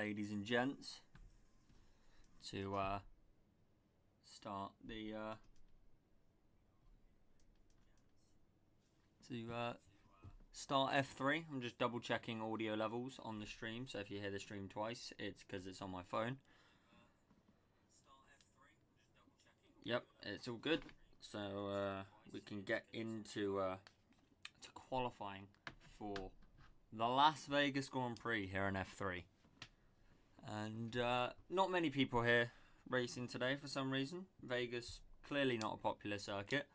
ladies and gents, to start the start F3. I'm just double checking audio levels on the stream, so if you hear the stream twice, it's because it's on my phone. Yep, it's all good. So we can get into to qualifying for the Las Vegas Grand Prix here in F3. And not many people here racing today for some reason. Vegas, clearly not a popular circuit.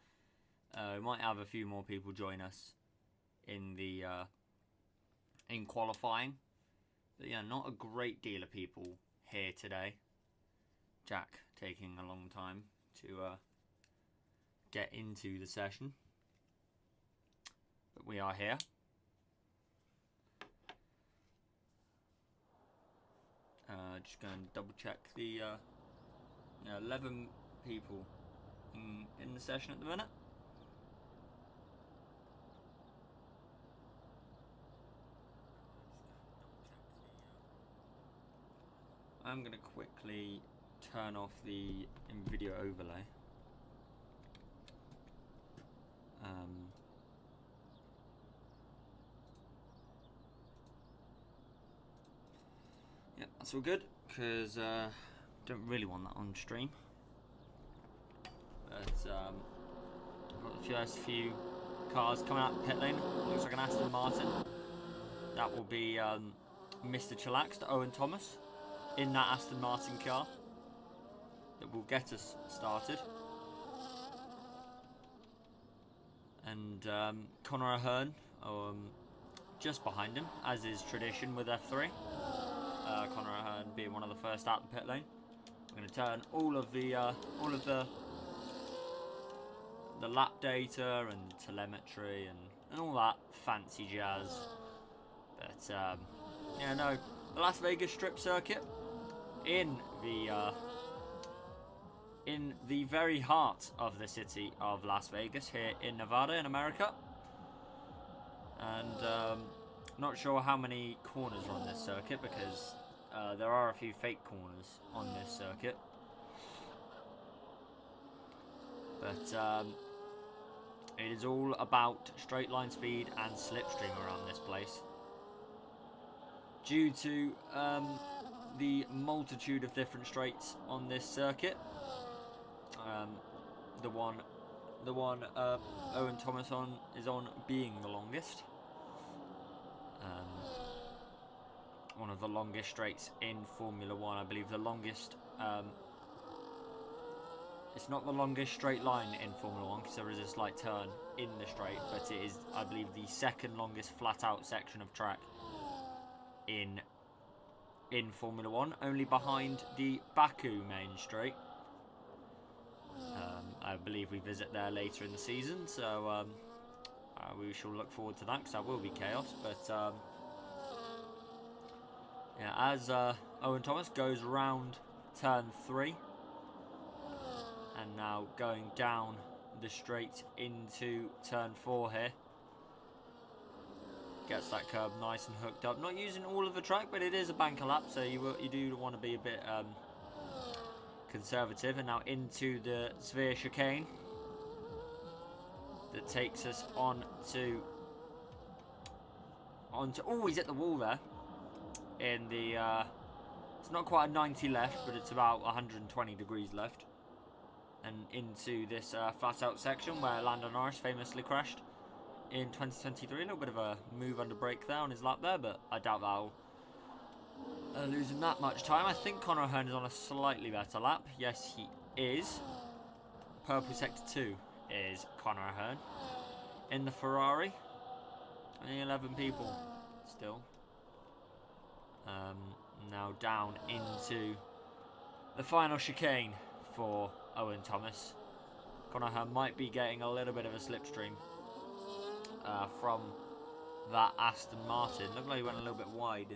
We might have a few more people join us in the in qualifying. But yeah, not a great deal of people here today. Jack taking a long time to get into the session. But we are here. Just going to double check the 11 people in the session at the minute. I'm going to quickly turn off the video overlay. Yeah, that's all good, because don't really want that on stream. But got the first few cars coming out the pit lane. Looks like an Aston Martin. That will be Mr. Chillaxed, Owen Thomas, in that Aston Martin car. That will get us started. And Conor Ahern just behind him, as is tradition with F3. Conor Ahern being one of the first out the pit lane. I'm going to turn all of the lap data and telemetry and all that fancy jazz. But yeah, no, the Las Vegas Strip circuit in the very heart of the city of Las Vegas here in Nevada in America. And not sure how many corners are on this circuit, because there are a few fake corners on this circuit. But it is all about straight line speed and slipstream around this place. Due to the multitude of different straights on this circuit. The one Owen Thomas is on being the longest. One of the longest straights in Formula 1. I believe the longest... it's not the longest straight line in Formula 1, because there is a slight turn in the straight, but it is, I believe, the second longest flat-out section of track in Formula 1, only behind the Baku main straight. I believe we visit there later in the season, so we shall look forward to that, because that will be chaos. But yeah, as Owen Thomas goes round turn 3, and now going down the straight into turn 4 here. Gets that curb nice and hooked up. Not using all of the track, but it is a banker lap, so you do want to be a bit conservative. And now into the Sphere chicane that takes us onto oh, he's at the wall there. In the it's not quite a 90 left, but it's about 120 degrees left. And into this flat out section where Lando Norris famously crashed in 2023. A little bit of a move under brake there on his lap there, but I doubt that'll lose him that much time. I think Conor Ahern is on a slightly better lap. Yes, he is. Purple Sector 2 is Conor Ahern. In the Ferrari, only 11 people still. Now down into the final chicane for Owen Thomas. Conor Ahern might be getting a little bit of a slipstream from that Aston Martin. Looked like he went a little bit wide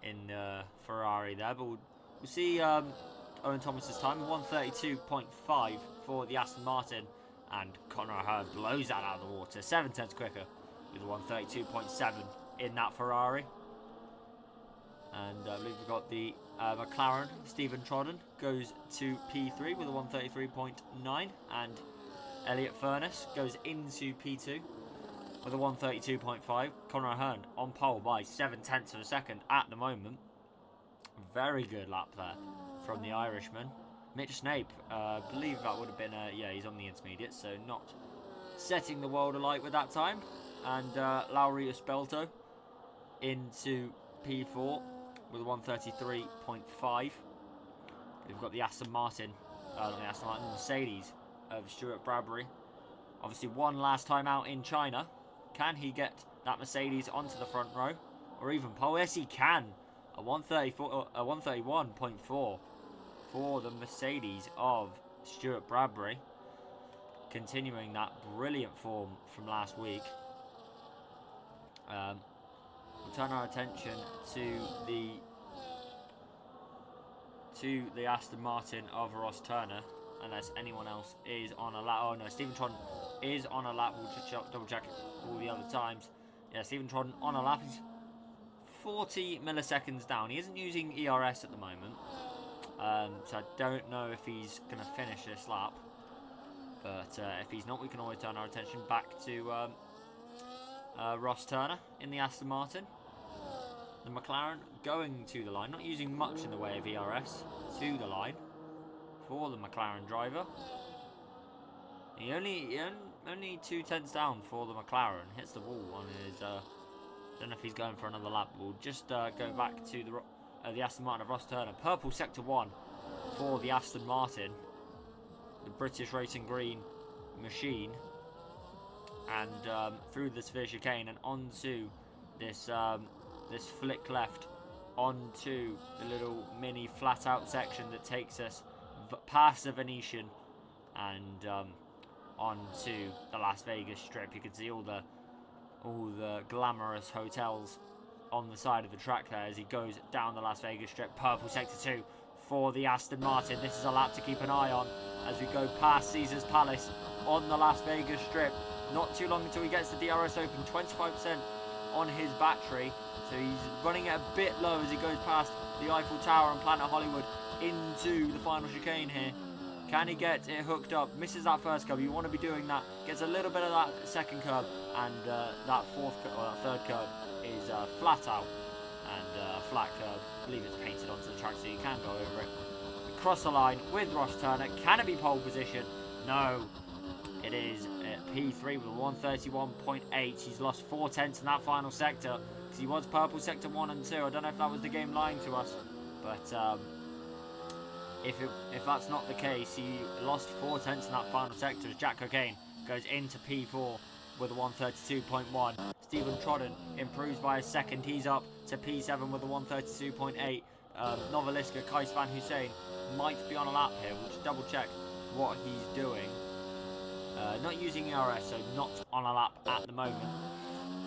in the Ferrari there, but we'll see Owen Thomas's time, 1:32.5 for the Aston Martin, and Conor Ahern blows that out of the water, 7 tenths quicker with 1:32.7 in that Ferrari. And I believe we've got the McLaren, Stephen Trodden, goes to P3 with a 133.9. And Elliot Furness goes into P2 with a 132.5. Conrad Hearn on pole by 7/10 of a second at the moment. Very good lap there from the Irishman. Mitch Snape, I believe that would have been, yeah, he's on the intermediate, so not setting the world alight with that time. And Lowry Espelto into P4 with a 133.5. We've got the Aston Martin, Mercedes of Stuart Bradbury. Obviously one last time out in China. Can he get that Mercedes onto the front row? Or even pole? Yes, he can. A 131.4 for the Mercedes of Stuart Bradbury. Continuing that brilliant form from last week. We'll turn our attention to the Aston Martin of Ross Turner, unless anyone else is on a lap. Oh no, Stephen Trodden is on a lap. We'll just double check all the other times. Yeah, Stephen Trodden on a lap. He's 40 milliseconds down. He isn't using ERS at the moment, so I don't know if he's going to finish this lap. But if he's not, we can always turn our attention back to Ross Turner in the Aston Martin. The McLaren going to the line, not using much in the way of ERS, to the line for the McLaren driver. He only 2/10 down for the McLaren. Hits the wall on his. Don't know if he's going for another lap. We'll just go back to the Aston Martin of Ross Turner. Purple sector 1 for the Aston Martin, the British Racing Green machine, and through the severe chicane and onto this this flick left onto the little mini flat out section that takes us past the Venetian and onto the Las Vegas Strip. You can see all the glamorous hotels on the side of the track there as he goes down the Las Vegas Strip. Purple sector 2 for the Aston Martin. This is a lap to keep an eye on as we go past Caesars Palace on the Las Vegas Strip. Not too long until he gets the DRS open. 25% on his battery, so he's running it a bit low as he goes past the Eiffel Tower and Planet Hollywood into the final chicane here. Can he get it hooked up? Misses that first curb. You want to be doing that. Gets a little bit of that second curb, and that third curb is flat out and flat curb. I believe it's painted onto the track, so you can go over it. Across the line with Ross Turner. Can it be pole position? No. It is at P3 with 131.8. He's lost 4/10 in that final sector because he was purple sector 1 and 2. I don't know if that was the game lying to us, but if that's not the case, he lost 4/10 in that final sector as Jack Cocaine goes into P4 with a 132.1. Stephen Trodden improves by a second. He's up to P7 with a 132.8. Novaliska Kais Van Hussein might be on a lap here. We'll just double check what he's doing. Not using ERS, so not on a lap at the moment.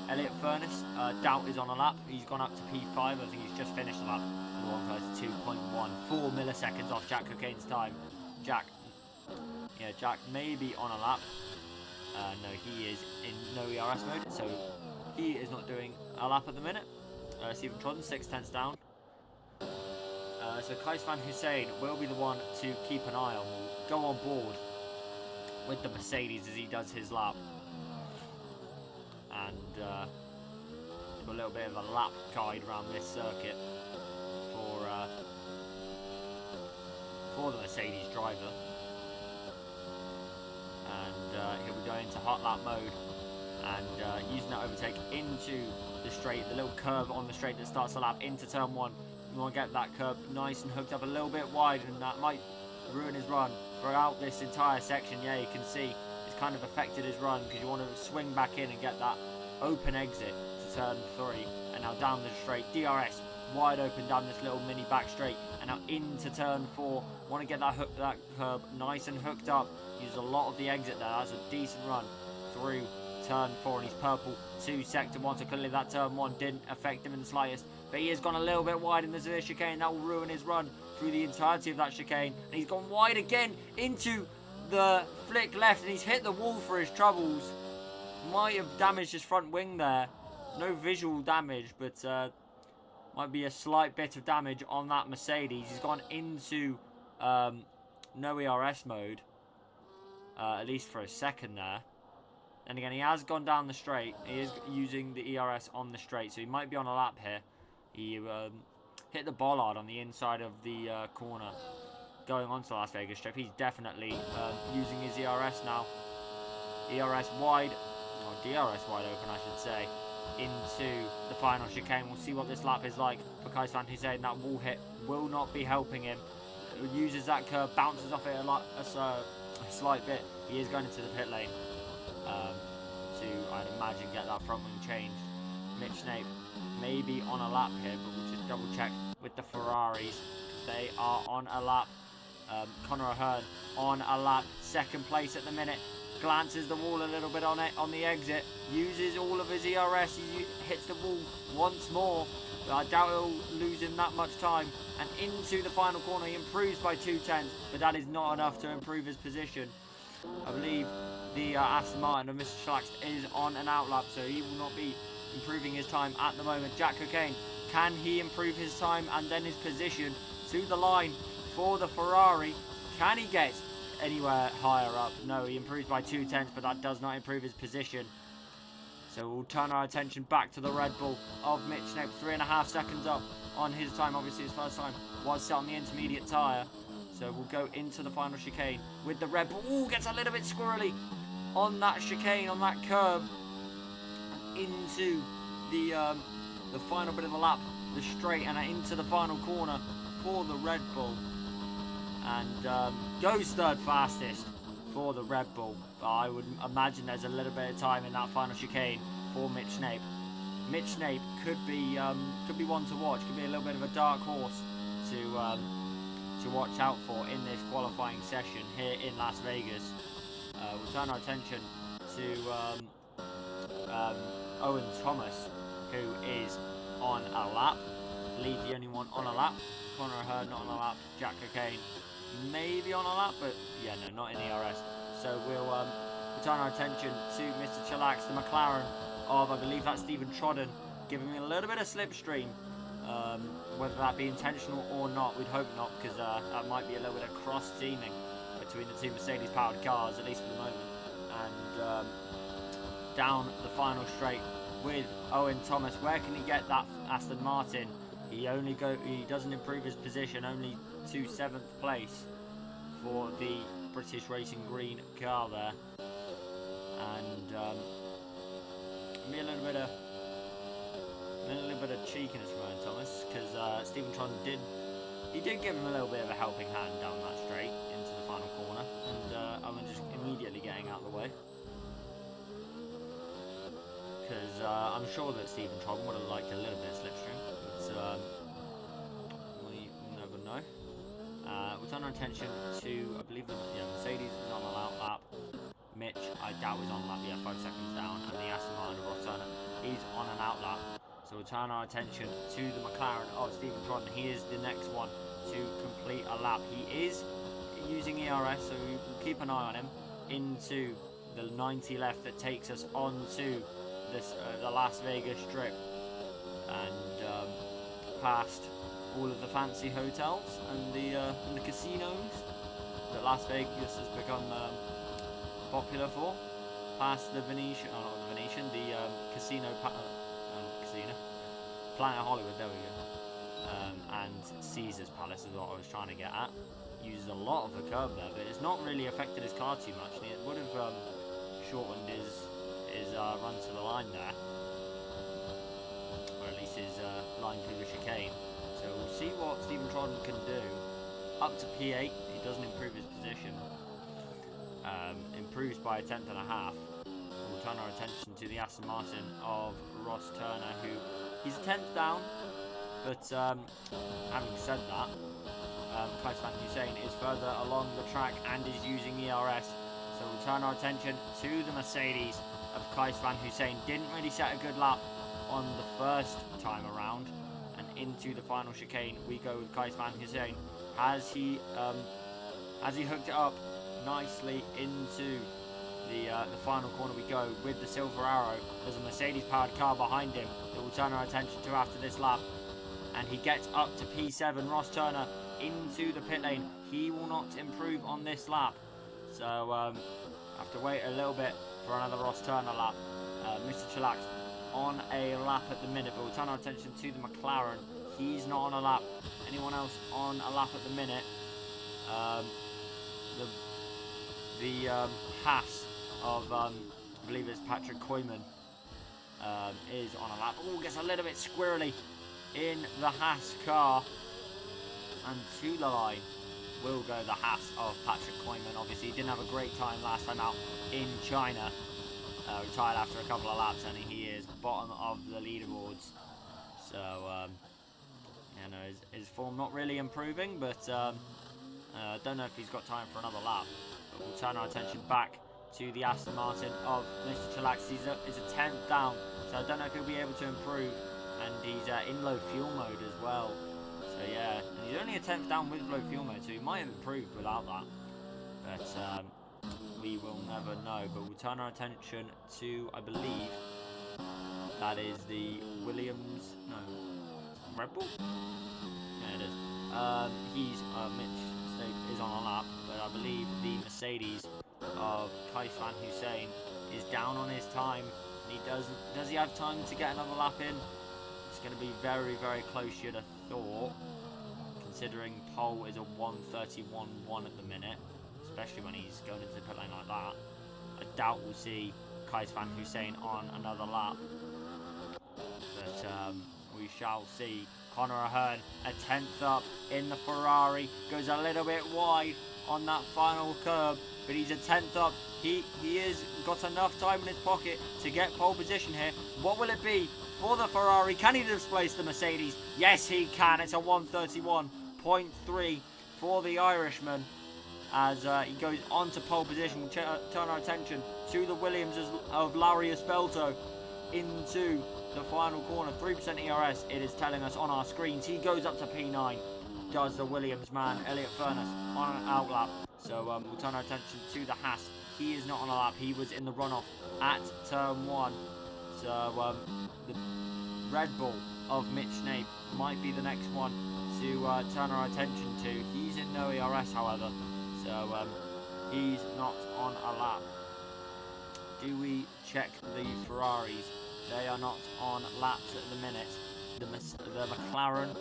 Elliot Furness, doubt is on a lap. He's gone up to P5. I think he's just finished the lap with 132.1. 4 milliseconds off Jack Cocaine's time. Jack may be on a lap. No, he is in no ERS mode, so he is not doing a lap at the minute. Stephen Trodden, 6/10 down. So Kais Van Hussein will be the one to keep an eye on. We'll go on board with the Mercedes as he does his lap. And do a little bit of a lap guide around this circuit for the Mercedes driver. And he'll be going into hot lap mode and using that overtake into the straight, the little curve on the straight that starts the lap into turn 1. You want to get that curve nice and hooked up a little bit wide, and that might ruin his run throughout this entire section. Yeah, you can see it's kind of affected his run because you want to swing back in and get that open exit to turn 3. And now down the straight, DRS wide open down this little mini back straight, and now into turn 4. Want to get that curb nice and hooked up. Use a lot of the exit there. That's a decent run through turn 4, and he's purple to sector 1, so clearly that turn 1 didn't affect him in the slightest, but he has gone a little bit wide in the severe chicane. That will ruin his run through the entirety of that chicane, and he's gone wide again into the flick left, and he's hit the wall for his troubles. Might have damaged his front wing there. No visual damage, but Might be a slight bit of damage on that Mercedes. He's gone into no ERS mode, at least for a second there. And again, he has gone down the straight. He is using the ERS on the straight, so he might be on a lap here. He hit the bollard on the inside of the corner going onto the Las Vegas Strip. He's definitely using his ERS now. ERS wide, or DRS wide open, I should say, into the final chicane. We'll see what this lap is like for Kais Van Hussein. That wall hit will not be helping him. He uses that curve, bounces off it a slight bit. He is going into the pit lane to, I'd imagine, get that front wing changed. Mitch Snape may be on a lap here, but we'll just double check with the Ferraris. They are on a lap. Connor Ahern on a lap, second place at the minute. Glances the wall a little bit on it on the exit, uses all of his ERS, he hits the wall once more, but I doubt he'll lose him that much time. And into the final corner, he improves by 2/10, but that is not enough to improve his position. I believe the Aston Martin of Mr. Schlacht is on an outlap, so he will not be improving his time at the moment. Jack Cocaine, can he improve his time and then his position to the line for the Ferrari? Can he get anywhere higher up? No, he improves by 2/10, but that does not improve his position. So we'll turn our attention back to the Red Bull of Mitch Snape. 3.5 seconds up on his time. Obviously his first time was set on the intermediate tyre. So we'll go into the final chicane with the Red Bull. Ooh, gets a little bit squirrely on that chicane, on that curb. Into the final bit of the lap, the straight, and into the final corner for the Red Bull. And goes third fastest for the Red Bull. But I would imagine there's a little bit of time in that final chicane for Mitch Snape. Mitch Snape could be one to watch. Could be a little bit of a dark horse to watch out for in this qualifying session here in Las Vegas. We'll turn our attention to Owen Thomas, who is on a lap. Lead the only one on a lap. Connor Ahern not on a lap. Jack Cocaine maybe on a lap, but yeah, no, not in ERS. So we'll turn our attention to Mr. Chillax, the McLaren of, I believe that's Stephen Trodden, giving me a little bit of slipstream. Whether that be intentional or not, we'd hope not, because that might be a little bit of cross-teaming between the two Mercedes-powered cars, at least for the moment. And down the final straight with Owen Thomas. Where can he get that Aston Martin? He doesn't improve his position, only to 7th place for the British Racing Green car there. And maybe a little bit of cheekiness from Owen Thomas, because Stephen Tron did give him a little bit of a helping hand down that straight into the final corner, and Owen just immediately getting out of the way, because I'm sure that Stephen Tron would have liked a little bit of slipstream, but we never know. We'll turn our attention to, I believe, Mercedes is on a lap. Mitch, I doubt is on a lap, 5 seconds down, and the Aston Martin of Ross Turner, he's on an outlap. So we'll turn our attention to the McLaren of Stephen Trodden. He is the next one to complete a lap. He is using ERS, so we'll keep an eye on him into the 90 left that takes us onto this the Las Vegas Strip, and past all of the fancy hotels and the casinos that Las Vegas has become popular for. Past the Venetian, casino, Planet Hollywood, there we go. And Caesar's Palace is what I was trying to get at. Uses a lot of the curb there, but it's not really affected his car too much. It would have shortened his run to the line there, or at least his line through the chicane. So we'll see what Stephen Trodden can do. Up to P8, he doesn't improve his position. Improves by 1/10.5. We'll turn our attention to the Aston Martin of Ross Turner, who he's 10th down, but having said that, Kais Van Hussein is further along the track and is using ERS. So we'll turn our attention to the Mercedes of Kais Van Hussein. Didn't really set a good lap on the first time around, and into the final chicane we go with Kais Van Hussein. Has he hooked it up nicely into the final corner we go with the Silver Arrow. There's a Mercedes powered car behind him that we'll turn our attention to after this lap, and he gets up to P7. Ross Turner into the pit lane. He will not improve on this lap. So have to wait a little bit for another Ross Turner lap. Mr. Chillax on a lap at the minute, but we'll turn our attention to the McLaren. He's not on a lap. Anyone else on a lap at the minute? The Haas of, I believe it's Patrick Koyman, is on a lap. Oh, gets a little bit squirrely in the Haas car. And to the line will go the Haas of Patrick Koyman. Obviously, he didn't have a great time last time out in China. Retired after a couple of laps, and he is bottom of the leaderboards. So, you know, his form not really improving, but don't know if he's got time for another lap. But we'll turn our attention back to the Aston Martin of Mr. Chillax. He's a 10th down, so I don't know if he'll be able to improve. And he's in low fuel mode as well. So yeah, and he's only a 10th down with low fuel mode, so he might have improved without that. But we will never know. But we'll turn our attention to, I believe, that is the Williams, no, Red Bull? Yeah, it is. Mitch is on a lap, but I believe the Mercedes of Kais Van Hussein is down on his time. And does he have time to get another lap in? It's going to be very, very close, you'd have thought, considering pole is a 1:31.1 at the minute, especially when he's going into the pit lane like that. I doubt we'll see Kais Van Hussein on another lap, but we shall see. Conor Ahern, a 10th up in the Ferrari, goes a little bit wide on that final curb, but he's a 10th up. He has got enough time in his pocket to get pole position here. What will it be for the Ferrari? Can he displace the Mercedes? Yes, he can. It's a 1:31.3 for the Irishman as he goes on to pole position. We'll turn our attention to the Williams of Larry Espelto into the final corner. 3% ERS, it is telling us on our screens. He goes up to P9, does the Williams man, Elliot Furness, on an outlap. So we'll turn our attention to the Haas. He is not on a lap. He was in the runoff at turn 1. So the Red Bull of Mitch Snape might be the next one to turn our attention to. He's in no ERS, however, so he's not on a lap. Do we check the Ferraris? They are not on laps at the minute. The McLaren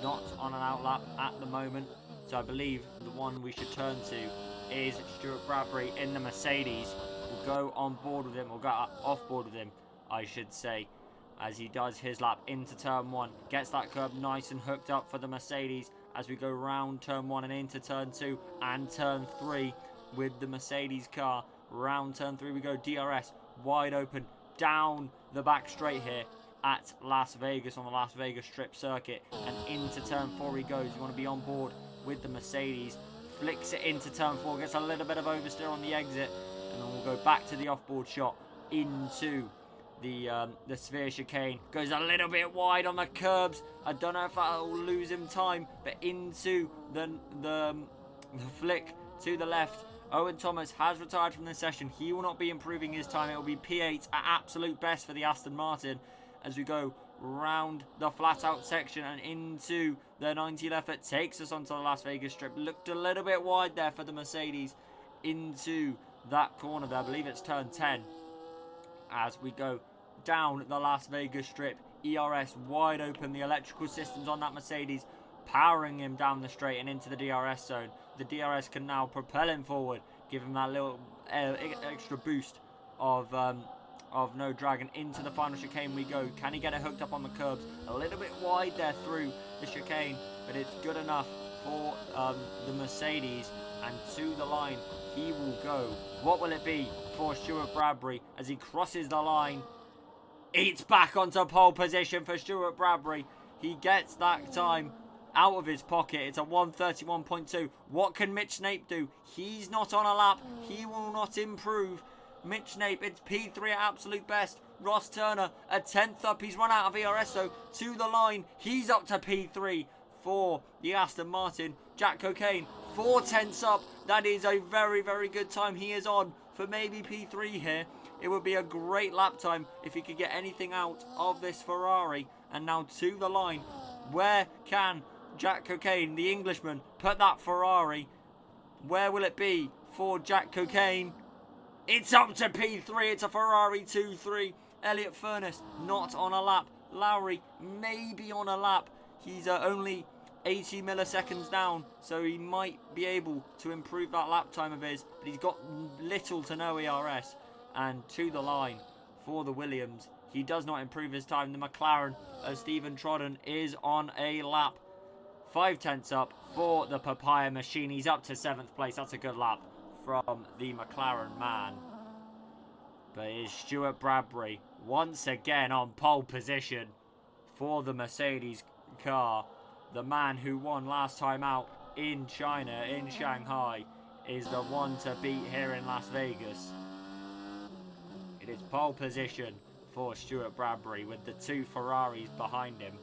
not on an outlap at the moment. So I believe the one we should turn to is Stuart Bradbury in the Mercedes. We'll go on board with him, or go off board with him, I should say, as he does his lap into turn 1. Gets that curb nice and hooked up for the Mercedes as we go round turn 1 and into turn 2 and turn 3 with the Mercedes car. Round turn 3 we go. DRS wide open down the back straight here at Las Vegas on the Las Vegas Strip circuit, and into turn 4 he goes. You want to be on board with the Mercedes. Flicks it into turn 4, gets a little bit of oversteer on the exit, and then we'll go back to the off-board shot into the Sphere chicane. Goes a little bit wide on the curbs. I don't know if that will lose him time, but into the flick to the left. Owen Thomas has retired from this session. He will not be improving his time. It will be P8 at absolute best for the Aston Martin as we go round the flat out section and into the 90 left. It takes us onto the Las Vegas Strip. Looked a little bit wide there for the Mercedes into that corner there. I believe it's turn 10 as we go down the Las Vegas Strip. ERS wide open. The electrical systems on that Mercedes powering him down the straight and into the DRS zone. The DRS can now propel him forward, give him that little extra boost of no drag, and into the final chicane we go. Can he get it hooked up on the curbs? A little bit wide there through the chicane, but it's good enough for the Mercedes, and to the line he will go. What will it be for Stuart Bradbury as he crosses the line? It's back onto pole position for Stuart Bradbury. He gets that time out of his pocket. It's a 1:31.2. What can Mitch Snape do? He's not on a lap. He will not improve. Mitch Snape, it's P3 at absolute best. Ross Turner, a 10th up. He's run out of ERS, though. To the line, he's up to P3 for the Aston Martin. Jack Cocaine, 4/10ths up. That is a very, very good time. He is on for maybe P3 here. It would be a great lap time if he could get anything out of this Ferrari. And now to the line Where can Jack Cocaine, the Englishman, put that Ferrari? Where will it be for Jack Cocaine? It's up to P3. It's a Ferrari 2-3. Elliot Furness not on a lap. Lowry maybe on a lap. He's only 80 milliseconds down, so he might be able to improve that lap time of his, but he's got little to no ERS. And to the line for the Williams, he does not improve his time. The McLaren of Stephen Trodden is on a lap. 5/10 up for the Papaya Machine. He's up to 7th place. That's a good lap from the McLaren man. But it's Stuart Bradbury once again on pole position for the Mercedes car. The man who won last time out in China, in Shanghai, is the one to beat here in Las Vegas. It is pole position for Stuart Bradbury with the 2 Ferraris behind him.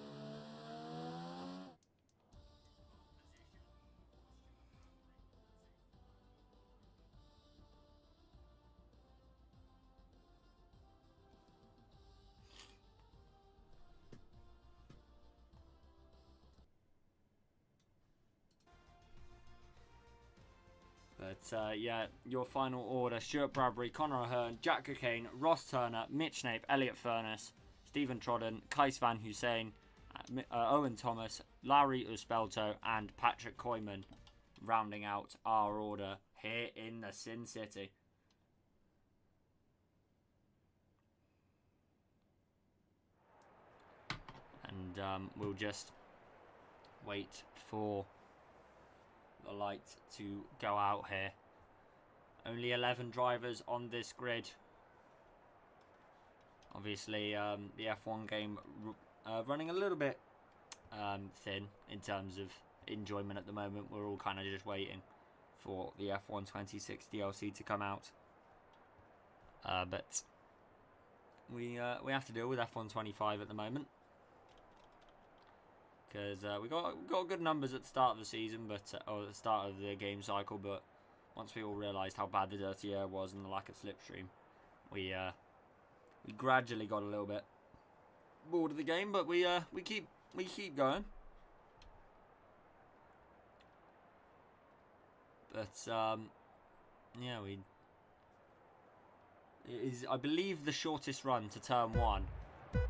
But yeah, your final order: Stuart Bradbury, Conor O'Hearn, Jack Cocaine, Ross Turner, Mitch Nape, Elliot Furness, Stephen Trodden, Kais Van Hussein, Owen Thomas, Larry Uspelto, and Patrick Koyman, rounding out our order here in the Sin City. And we'll just wait for the light to go out here. Only 11 drivers on this grid. Obviously, the F1 game running a little bit thin in terms of enjoyment at the moment. We're all kind of just waiting for the F1 26 DLC to come out. But we have to deal with F1 25 at the moment, because we got good numbers at the start of the season, but or at the start of the game cycle. But once we all realised how bad the dirty air was and the lack of slipstream, we gradually got a little bit bored of the game. But we keep going. But yeah, it is, I believe, the shortest run to turn 1.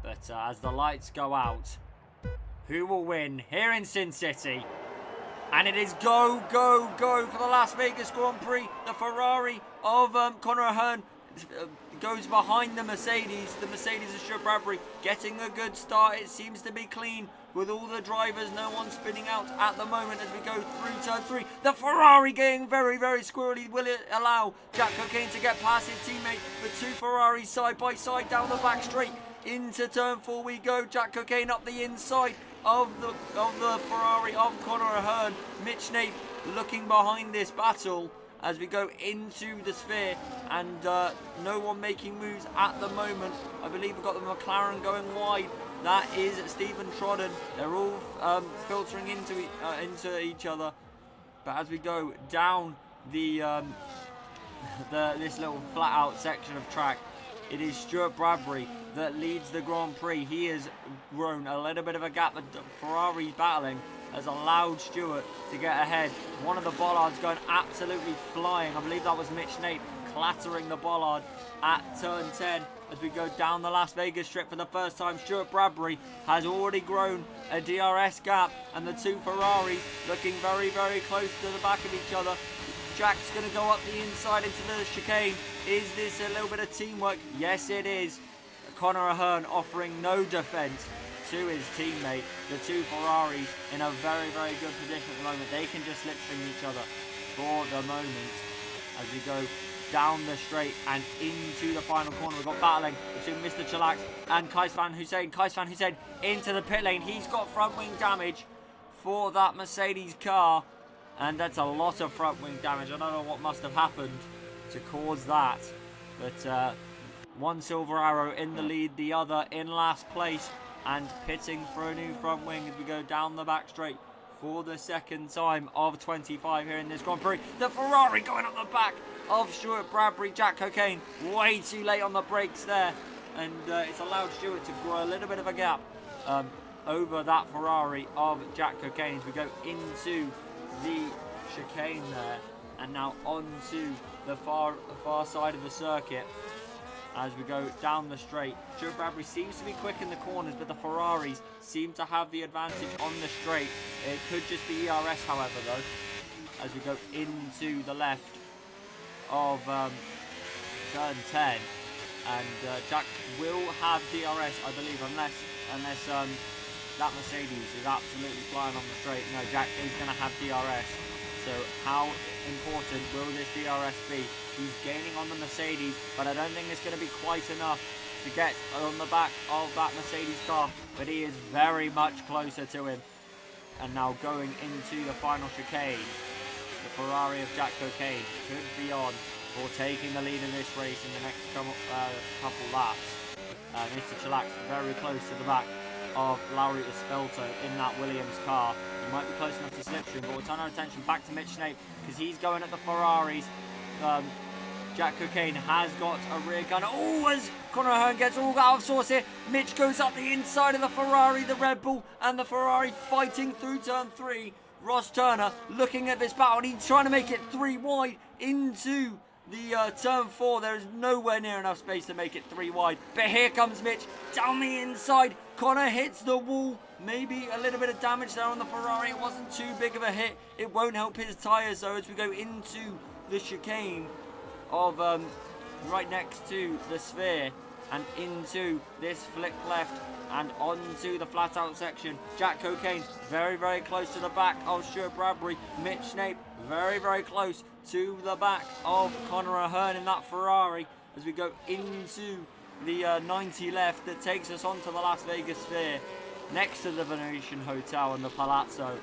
But as the lights go out, who will win here in Sin City? And it is go, go, go for the Las Vegas Grand Prix. The Ferrari of Conor O'Hearn goes behind the Mercedes. The Mercedes of Stuart Bradbury getting a good start. It seems to be clean with all the drivers. No one spinning out at the moment as we go through turn 3. The Ferrari getting very, very squirrely. Will it allow Jack Cocaine to get past his teammate? The 2 Ferraris side by side down the back straight. Into turn 4 we go. Jack Cocaine up the inside of the Ferrari of Conor O'Hearn. Mitch Nape looking behind this battle as we go into the sphere, and no one making moves at the moment. I believe we've got the McLaren going wide. That is Stephen Trodden. They're all filtering into each other. But as we go down this little flat out section of track, it is Stuart Bradbury that leads the Grand Prix. He has grown a little bit of a gap. The Ferrari battling has allowed Stuart to get ahead. One of the bollards going absolutely flying. I believe that was Mitch Nape clattering the bollard at turn 10 as we go down the Las Vegas strip for the first time. Stuart Bradbury has already grown a DRS gap, and the 2 Ferraris looking very, very close to the back of each other. Jack's going to go up the inside into the chicane. Is this a little bit of teamwork? Yes, it is. Conor O'Hearn offering no defence to his teammate. The 2 Ferraris in a very, very good position at the moment. They can just slipstream each other for the moment as we go down the straight and into the final corner. We've got battling between Mr. Chillax and Kais Van Hussein. Kais Van Hussein into the pit lane. He's got front wing damage for that Mercedes car, and that's a lot of front wing damage. I don't know what must have happened to cause that, but one Silver Arrow in the lead, the other in last place, and pitting for a new front wing as we go down the back straight for the second time of 25 here in this Grand Prix. The Ferrari going on the back of Stuart Bradbury. Jack Cocaine way too late on the brakes there, and it's allowed Stuart to grow a little bit of a gap over that Ferrari of Jack Cocaine as we go into the chicane there, and now onto the far side of the circuit as we go down the straight. Stuart Bradbury seems to be quick in the corners, but the Ferraris seem to have the advantage on the straight. It could just be ERS, however, though, as we go into the left of turn 10. And Jack will have DRS, I believe, unless that Mercedes is absolutely flying on the straight. No, Jack is going to have DRS. So how important will this DRS be? He's gaining on the Mercedes, but I don't think it's going to be quite enough to get on the back of that Mercedes car. But he is very much closer to him. And now going into the final chicane, the Ferrari of Jack Cocaine could be on for taking the lead in this race in the next couple laps. Mr. Chillax very close to the back of Lauri Espelto in that Williams car. He might be close enough to slipstream, but we'll turn our attention back to Mitch Snape because he's going at the Ferraris. Jack Cocaine has got a rear gunner. Oh, as Conor Ahern gets all out of sorts here. Mitch goes up the inside of the Ferrari, the Red Bull, and the Ferrari fighting through turn 3. Ross Turner looking at this battle, and he's trying to make it 3 wide into the turn 4. There is nowhere near enough space to make it 3 wide. But here comes Mitch down the inside. Conor hits the wall. Maybe a little bit of damage there on the Ferrari. It wasn't too big of a hit. It won't help his tyres though as we go into the chicane of right next to the sphere and into this flick left and onto the flat out section. Jack Cocaine very, very close to the back of Stuart Bradbury. Mitch Snape very, very close to the back of Conor Ahern in that Ferrari as we go into the 90 left that takes us onto the Las Vegas Sphere next to the Venetian Hotel and the Palazzo.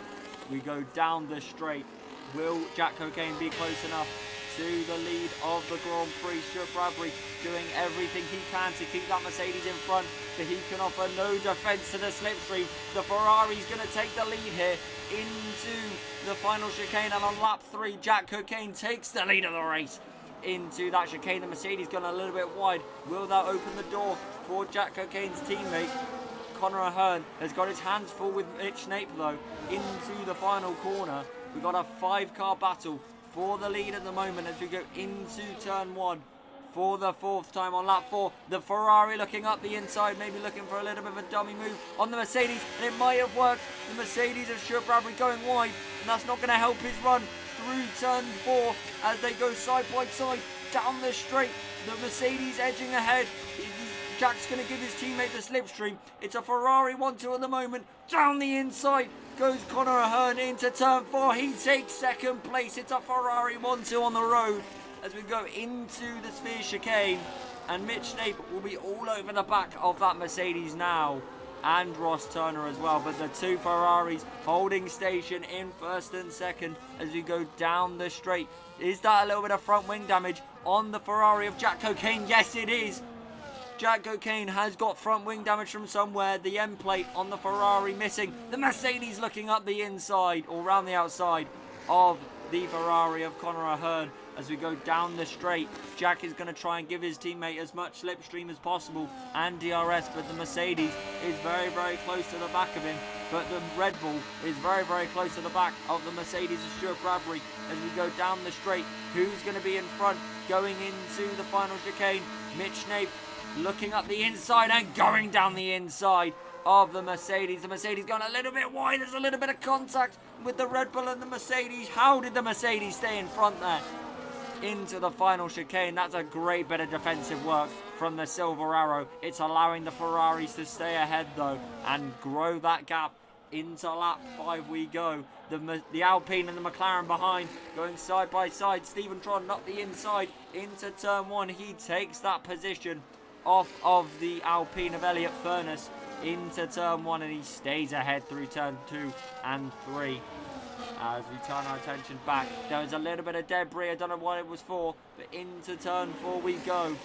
We go down the straight. Will Jack Cocaine be close enough to the lead of the Grand Prix? Stuart Bradbury doing everything he can to keep that Mercedes in front, but he can offer no defence to the slipstream. The Ferrari's going to take the lead here into the final chicane, and on lap 3 Jack Cocaine takes the lead of the race into that chicane. The Mercedes gone a little bit wide. Will that open the door for Jack Cocaine's teammate? Conor Ahern has got his hands full with Mitch Snape though into the final corner. We've got a 5-car battle for the lead at the moment as we go into turn 1 for the 4th time on lap 4. The Ferrari looking up the inside, maybe looking for a little bit of a dummy move on the Mercedes, and it might have worked. The Mercedes of Stuart Bradbury going wide, and that's not going to help his run through turn 4 as they go side by side down the straight. The Mercedes edging ahead. Jack's going to give his teammate the slipstream. It's a Ferrari 1-2 at the moment. Down the inside goes Conor Ahern into turn 4. He takes 2nd place. It's a Ferrari 1-2 on the road as we go into the Sphere chicane. And Mitch Snape will be all over the back of that Mercedes now. And Ross Turner as well. But the 2 Ferraris holding station in 1st and 2nd as we go down the straight. Is that a little bit of front wing damage on the Ferrari of Jack Cocaine? Yes, it is. Jack Cocaine has got front wing damage from somewhere. The end plate on the Ferrari missing. The Mercedes looking up the inside or round the outside of the Ferrari of Conor Ahern as we go down the straight. Jack is going to try and give his teammate as much slipstream as possible and DRS, but the Mercedes is very, very close to the back of him. But the Red Bull is very, very close to the back of the Mercedes of Stuart Bradbury as we go down the straight. Who's going to be in front going into the final chicane? Mitch Snape looking up the inside and going down the inside of the Mercedes. The Mercedes going a little bit wide. There's a little bit of contact with the Red Bull and the Mercedes. How did the Mercedes stay in front there? Into the final chicane. That's a great bit of defensive work from the Silver Arrow. It's allowing the Ferraris to stay ahead though and grow that gap. Into lap 5 we go. The Alpine and the McLaren behind going side by side. Stephen Tron up the inside into turn 1. He takes that position off of the Alpine of Elliott Furness into turn 1, and he stays ahead through turn 2 and 3. As we turn our attention back, there was a little bit of debris, I don't know what it was for, but into turn 4 we go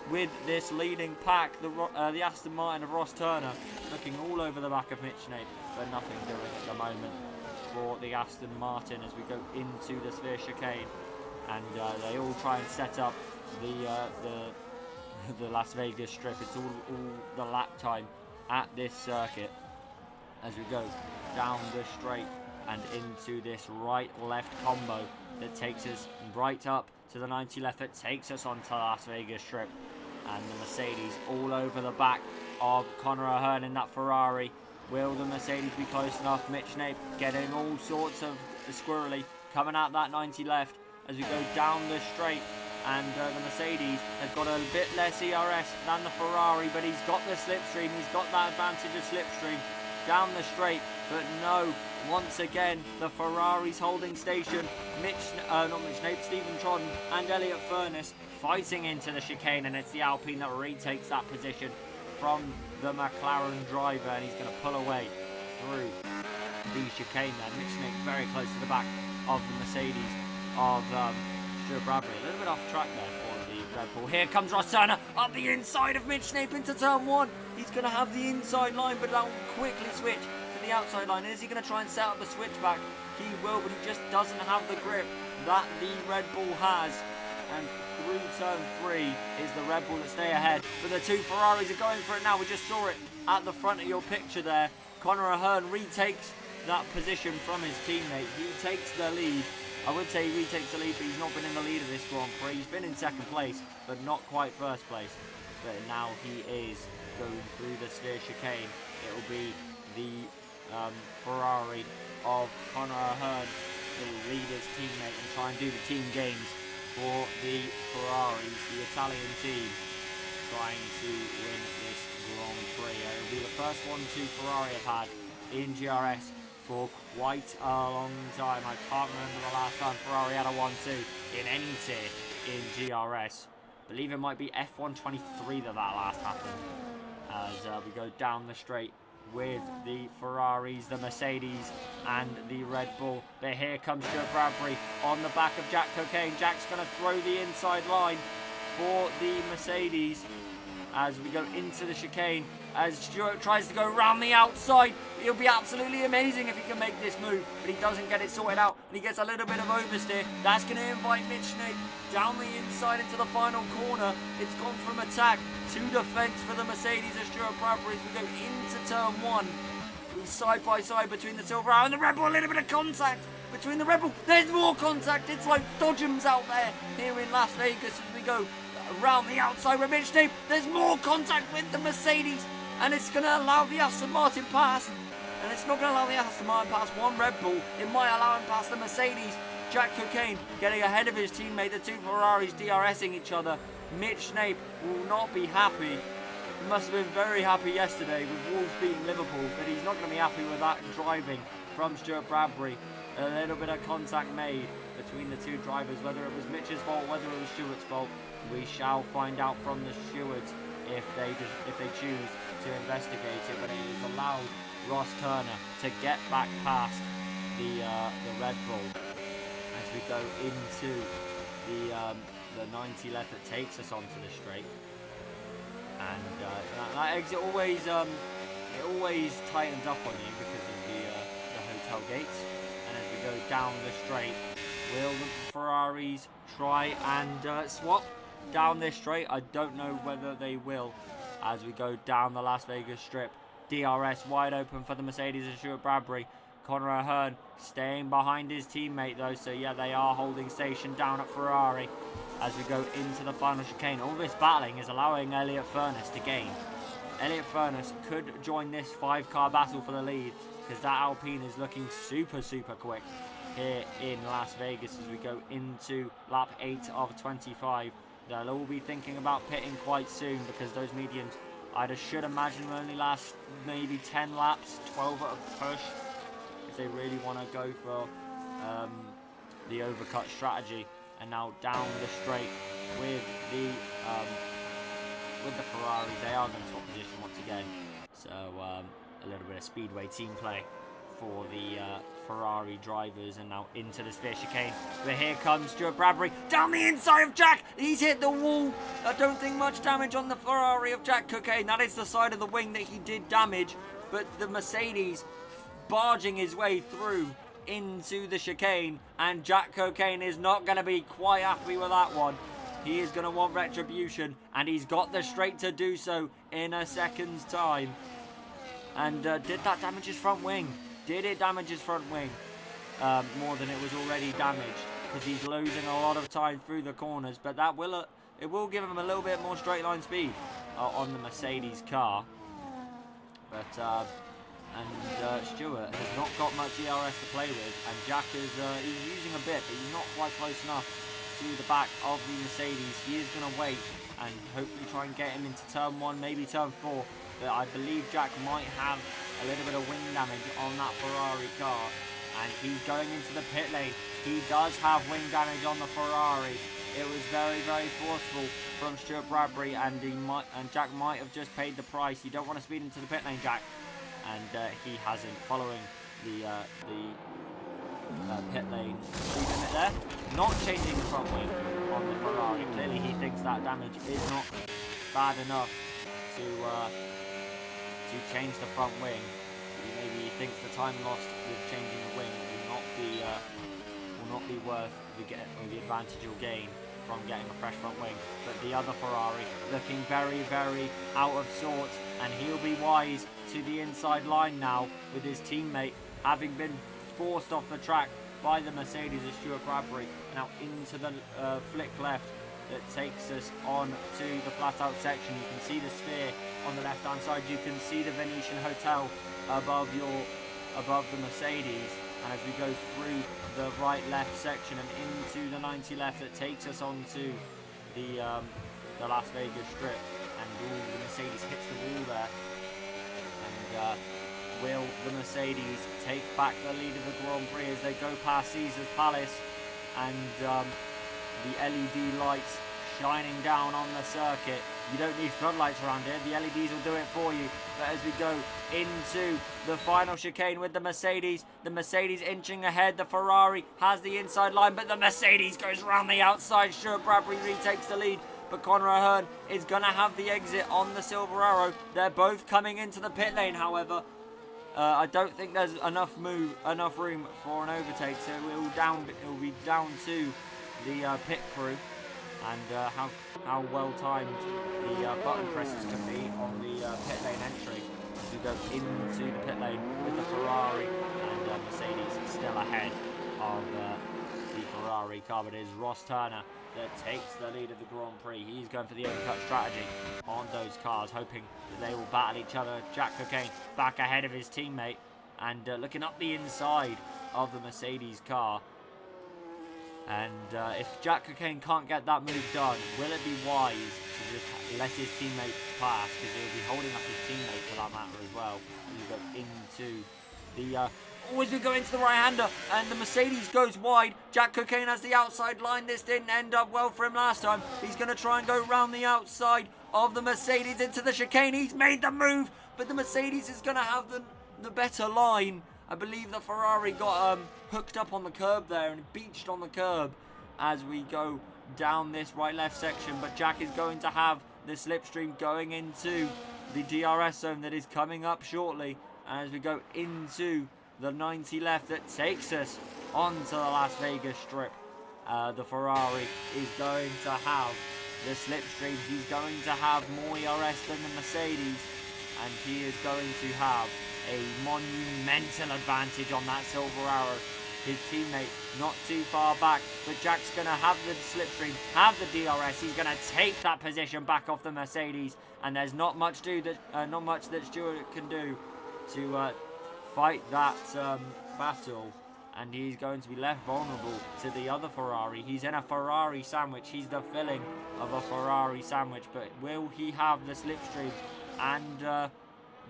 with this leading pack, the Aston Martin of Ross Turner looking all over the back of Mitch Snape, but nothing doing at the moment for the Aston Martin as we go into the Sphere chicane, and they all try and set up the Las Vegas strip. It's all the lap time at this circuit as we go down the straight and into this right-left combo that takes us right up to the 90 left, that takes us onto the Las Vegas Strip. And the Mercedes all over the back of Conor O'Hearn in that Ferrari. Will the Mercedes be close enough? Mitch Nape getting all sorts of squirrely, coming out that 90 left as we go down the straight. And the Mercedes has got a bit less ERS than the Ferrari, but he's got the slipstream. He's got that advantage of slipstream down the straight. But no, once again, the Ferrari's holding station. Stephen Trodden and Elliot Furness fighting into the chicane, and it's the Alpine that retakes that position from the McLaren driver, and he's going to pull away through the chicane there. Mitch Nape very close to the back of the Mercedes of Stuart Bradbury. A little bit off track there for the Red Bull. Here comes Ross Turner up the inside of Mitch Nape into turn one. He's going to have the inside line, but that will quickly switch to the outside line. Is he going to try and set up the switchback? He will, but he just doesn't have the grip that the Red Bull has. And through turn three is the Red Bull that stay ahead. But the two Ferraris are going for it now. We just saw it at the front of your picture there. Conor O'Hearn retakes that position from his teammate. He takes the lead. I would say he retakes the lead, but he's not been in the lead of this Grand Prix. He's been in second place, but not quite first place. But now he is going through the steer chicane. It will be the Ferrari of Conor O'Hearn who will lead his teammate and try and do the team games for the Ferraris, the Italian team, trying to win this Grand Prix. It will be the first 1-2 Ferrari have had in GRS for quite a long time. I can't remember the last time Ferrari had a 1-2 in any tier in GRS. I believe it might be F123 that last happened. As we go down the straight with the Ferraris, the Mercedes and the Red Bull. But here comes Stuart Bradbury on the back of Jack Cocaine. Jack's going to throw the inside line for the Mercedes as we go into the chicane. As Stuart tries to go around the outside, it'll be absolutely amazing if he can make this move, but he doesn't get it sorted out, and he gets a little bit of oversteer. That's going to invite Mitch Nape down the inside into the final corner. It's gone from attack to defence for the Mercedes of Stuart Bradbury as we go into turn one. Side by side between the Silver Arrow and the Red Bull, a little bit of contact between the Red Bull. There's more contact. It's like Dodgems out there here in Las Vegas as we go around the outside with Mitch Nape. There's more contact with the Mercedes, and it's going to allow the Aston Martin pass. And it's not going to allow the Aston Martin past one Red Bull. It might allow him past the Mercedes. Jack Cocaine getting ahead of his teammate. The two Ferraris DRSing each other. Mitch Nape will not be happy. He must have been very happy yesterday with Wolves beating Liverpool, but he's not going to be happy with that driving from Stuart Bradbury. A little bit of contact made between the two drivers, whether it was Mitch's fault, whether it was Stuart's fault. We shall find out from the stewards if they choose to investigate it. But it has allowed Ross Turner to get back past the Red Bull as we go into the 90 left that takes us onto the straight. And that exit always tightens up on you because of the hotel gates. And as we go down the straight, will the Ferraris try and swap down this straight? I don't know whether they will. As we go down the Las Vegas Strip, DRS wide open for the Mercedes and Stuart Bradbury. Conor O'Hearn staying behind his teammate though, so yeah, they are holding station down at Ferrari as we go into the final chicane. All this battling is allowing Elliot Furness to gain. Elliot Furness could join this 5-car battle for the lead because that Alpine is looking super quick here in Las Vegas as we go into lap 8 of 25. They'll all be thinking about pitting quite soon because those mediums, I should imagine, will only last maybe 10 laps, 12 at a push, if they really want to go for the overcut strategy. And now down the straight with the Ferraris, they are going to swap position once again. So a little bit of speedway team play for the Ferrari drivers, and now into the sphere chicane. But here comes Stuart Bradbury down the inside of Jack. He's hit the wall. I don't think much damage on the Ferrari of Jack Cocaine. That is the side of the wing that he did damage, but the Mercedes barging his way through into the chicane, and Jack Cocaine is not going to be quite happy with that one. He is going to want retribution, and he's got the straight to do so in a second's time. And did that damage his front wing? Did it damage his front wing more than it was already damaged? Because he's losing a lot of time through the corners. But that will it will give him a little bit more straight line speed on the Mercedes car. But Stewart has not got much GRS to play with, and Jack is he's using a bit, but he's not quite close enough to the back of the Mercedes. He is going to wait and hopefully try and get him into turn 1, maybe turn 4. But I believe Jack might have a little bit of wing damage on that Ferrari car, and he's going into the pit lane. He does have wing damage on the Ferrari. It was very, very forceful from Stuart Bradbury, and Jack might have just paid the price. You don't want to speed into the pit lane, Jack, and he hasn't. Following the pit lane speed limit there, not changing the front wing on the Ferrari. Clearly, he thinks that damage is not bad enough to change the front wing. Maybe he thinks the time lost with changing the wing will not be worth the advantage you'll gain from getting a fresh front wing. But the other Ferrari looking very, very out of sorts, and he'll be wise to the inside line now with his teammate having been forced off the track by the Mercedes of Stuart Bradbury. Now into the flick left that takes us on to the flat out section. You can see the sphere on the left hand side. You can see the Venetian Hotel above the Mercedes, and as we go through the right left section and into the 90 left that takes us onto the Las Vegas Strip, and the Mercedes hits the wall there, and will the Mercedes take back the lead of the Grand Prix as they go past Caesar's Palace, and the LED lights shining down on the circuit. You don't need floodlights around here, the LEDs will do it for you. But as we go into the final chicane with the Mercedes inching ahead, the Ferrari has the inside line, but the Mercedes goes around the outside. Stuart Bradbury retakes the lead, but Conor Ahern is going to have the exit on the Silver Arrow. They're both coming into the pit lane, however. I don't think there's enough room for an overtake, so it will be down to the pit crew, and how well timed the button presses can be on the pit lane entry as we go into the pit lane with the Ferrari and Mercedes still ahead of the Ferrari car. But it is Ross Turner that takes the lead of the Grand Prix. He's going for the overcut strategy on those cars, hoping that they will battle each other. Jack Cocaine back ahead of his teammate, and looking up the inside of the Mercedes car. And if Jack Cocaine can't get that move done, will it be wise to just let his teammate pass? Because he'll be holding up his teammate for that matter as well. And you go into the... as we go into the right-hander, and the Mercedes goes wide. Jack Cocaine has the outside line. This didn't end up well for him last time. He's going to try and go round the outside of the Mercedes into the chicane. He's made the move, but the Mercedes is going to have the better line. I believe the Ferrari got hooked up on the curb there and beached on the curb as we go down this right-left section. But Jack is going to have the slipstream going into the DRS zone that is coming up shortly. And as we go into the 90 left that takes us onto the Las Vegas Strip, the Ferrari is going to have the slipstream. He's going to have more ERS than the Mercedes, and he is going to have a monumental advantage on that Silver Arrow. His teammate not too far back, but Jack's going to have the slipstream, have the DRS. He's going to take that position back off the Mercedes, and there's not much that Stewart can do to fight that battle, and he's going to be left vulnerable to the other Ferrari. He's in a Ferrari sandwich. He's the filling of a Ferrari sandwich, but will he have the slipstream and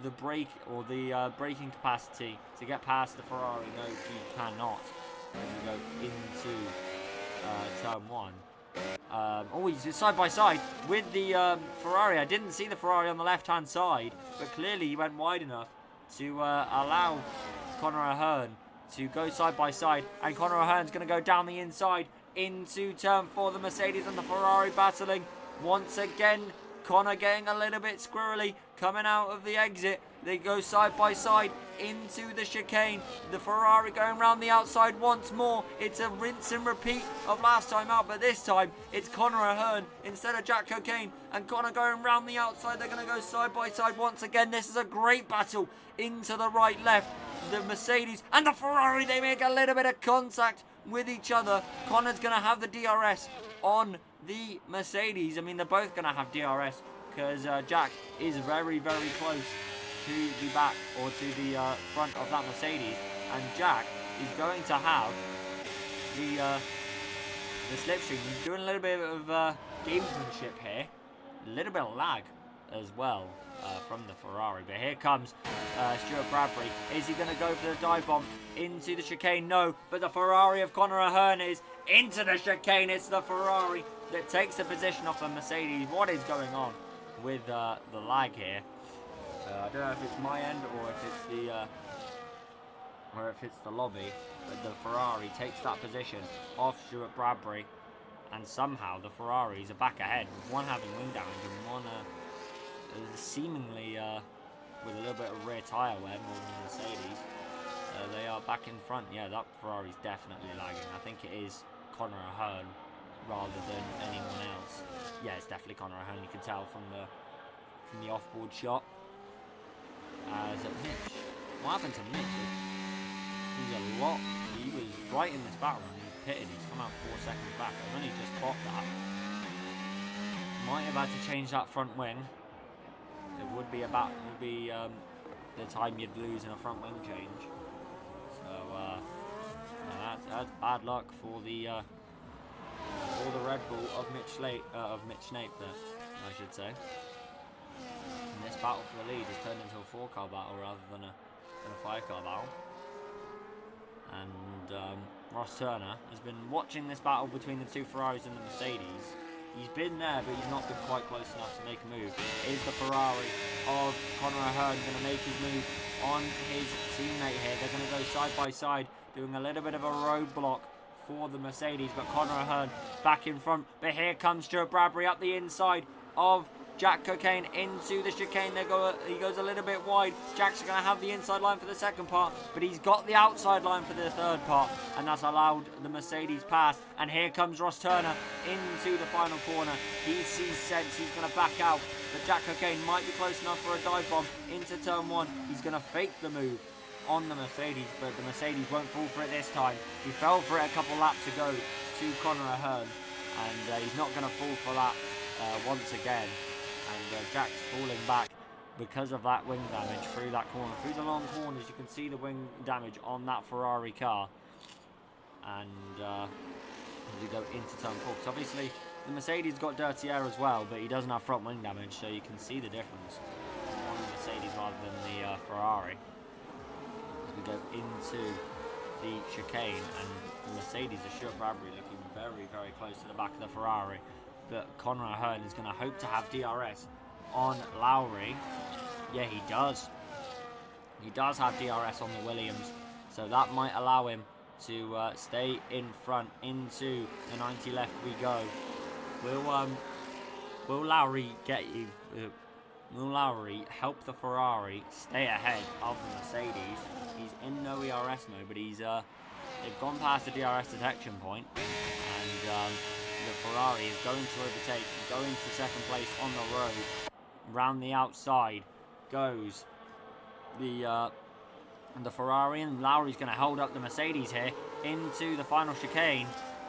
the brake or the braking capacity to get past the Ferrari? No, he cannot. As we go into turn 1. He's side by side with the Ferrari. I didn't see the Ferrari on the left hand side, but clearly he went wide enough to allow Conor Ahern to go side by side, and Conor Ahern's going to go down the inside into turn 4. The Mercedes and the Ferrari battling once again. Conor getting a little bit squirrely coming out of the exit, They go side by side into the chicane. The Ferrari going around the outside once more. It's a rinse and repeat of last time out, but this time it's Connor Ahern instead of Jack Cocaine. And Connor going around the outside. They're going to go side by side once again. This is a great battle into the right, left. The Mercedes and the Ferrari, they make a little bit of contact with each other. Connor's going to have the DRS on the Mercedes. I mean, they're both going to have DRS because Jack is very, very close to the back or to the front of that Mercedes, and Jack is going to have the slipstream. He's doing a little bit of gamesmanship here, a little bit of lag as well from the Ferrari, but here comes Stuart Bradbury. Is he going to go for the dive bomb into the chicane? No, but the Ferrari of Connor Ahern is into the chicane. It's the Ferrari that takes the position off the Mercedes. What is going on with the lag here? I don't know if it's my end or if it's the lobby, but the Ferrari takes that position off Stuart Bradbury, and somehow the Ferraris are back ahead, with one having wing damage and one seemingly with a little bit of rear tyre wear more than the Mercedes. They are back in front. Yeah, that Ferrari's definitely lagging. I think it is Connor Ahern rather than anyone else. Yeah, it's definitely Connor Ahern. You can tell from the off-board shot. As Mitch, what happened to Mitch? He was right in this battle and he's pitted. He's come out 4 seconds back. I've only just clocked that. Might have had to change that front wing. It would be the time you'd lose in a front wing change. So that's bad luck for the Red Bull of Mitch Snape there, I should say. And this battle for the lead has turned into a 4-car battle rather than a 5-car battle. And Ross Turner has been watching this battle between the two Ferraris and the Mercedes. He's been there, but he's not been quite close enough to make a move. Is the Ferrari of Connor Ahern going to make his move on his teammate here? They're going to go side by side, doing a little bit of a roadblock for the Mercedes, but Connor Ahern back in front. But here comes Stuart Bradbury up the inside of Jack Cocaine into the chicane. He goes a little bit wide. Jack's going to have the inside line for the second part, but he's got the outside line for the third part, and that's allowed the Mercedes pass. And here comes Ross Turner into the final corner. He sees sense. He's going to back out, but Jack Cocaine might be close enough for a dive bomb into turn 1. He's going to fake the move on the Mercedes, but the Mercedes won't fall for it this time. He fell for it a couple laps ago to Connor Ahern, and he's not going to fall for that once again. And Jack's falling back because of that wing damage through that corner. Through the long corners, you can see the wing damage on that Ferrari car. And as we go into turn 4, because obviously the Mercedes got dirty air as well, but he doesn't have front wing damage, so you can see the difference on the Mercedes rather than the Ferrari. As we go into the chicane, and the Mercedes are Stuart Bradbury looking very, very close to the back of the Ferrari. But Connor Ahern is going to hope to have DRS on Lowry. Yeah, he does. He does have DRS on the Williams, so that might allow him to stay in front into the 90 left we go. Will Lowry get you? Will Lowry help the Ferrari stay ahead of the Mercedes? He's in no ERS mode, but they've gone past the DRS detection point, and the Ferrari is going to overtake, going to second place on the road. Round the outside goes the Ferrari, and Lowry's going to hold up the Mercedes here into the final chicane,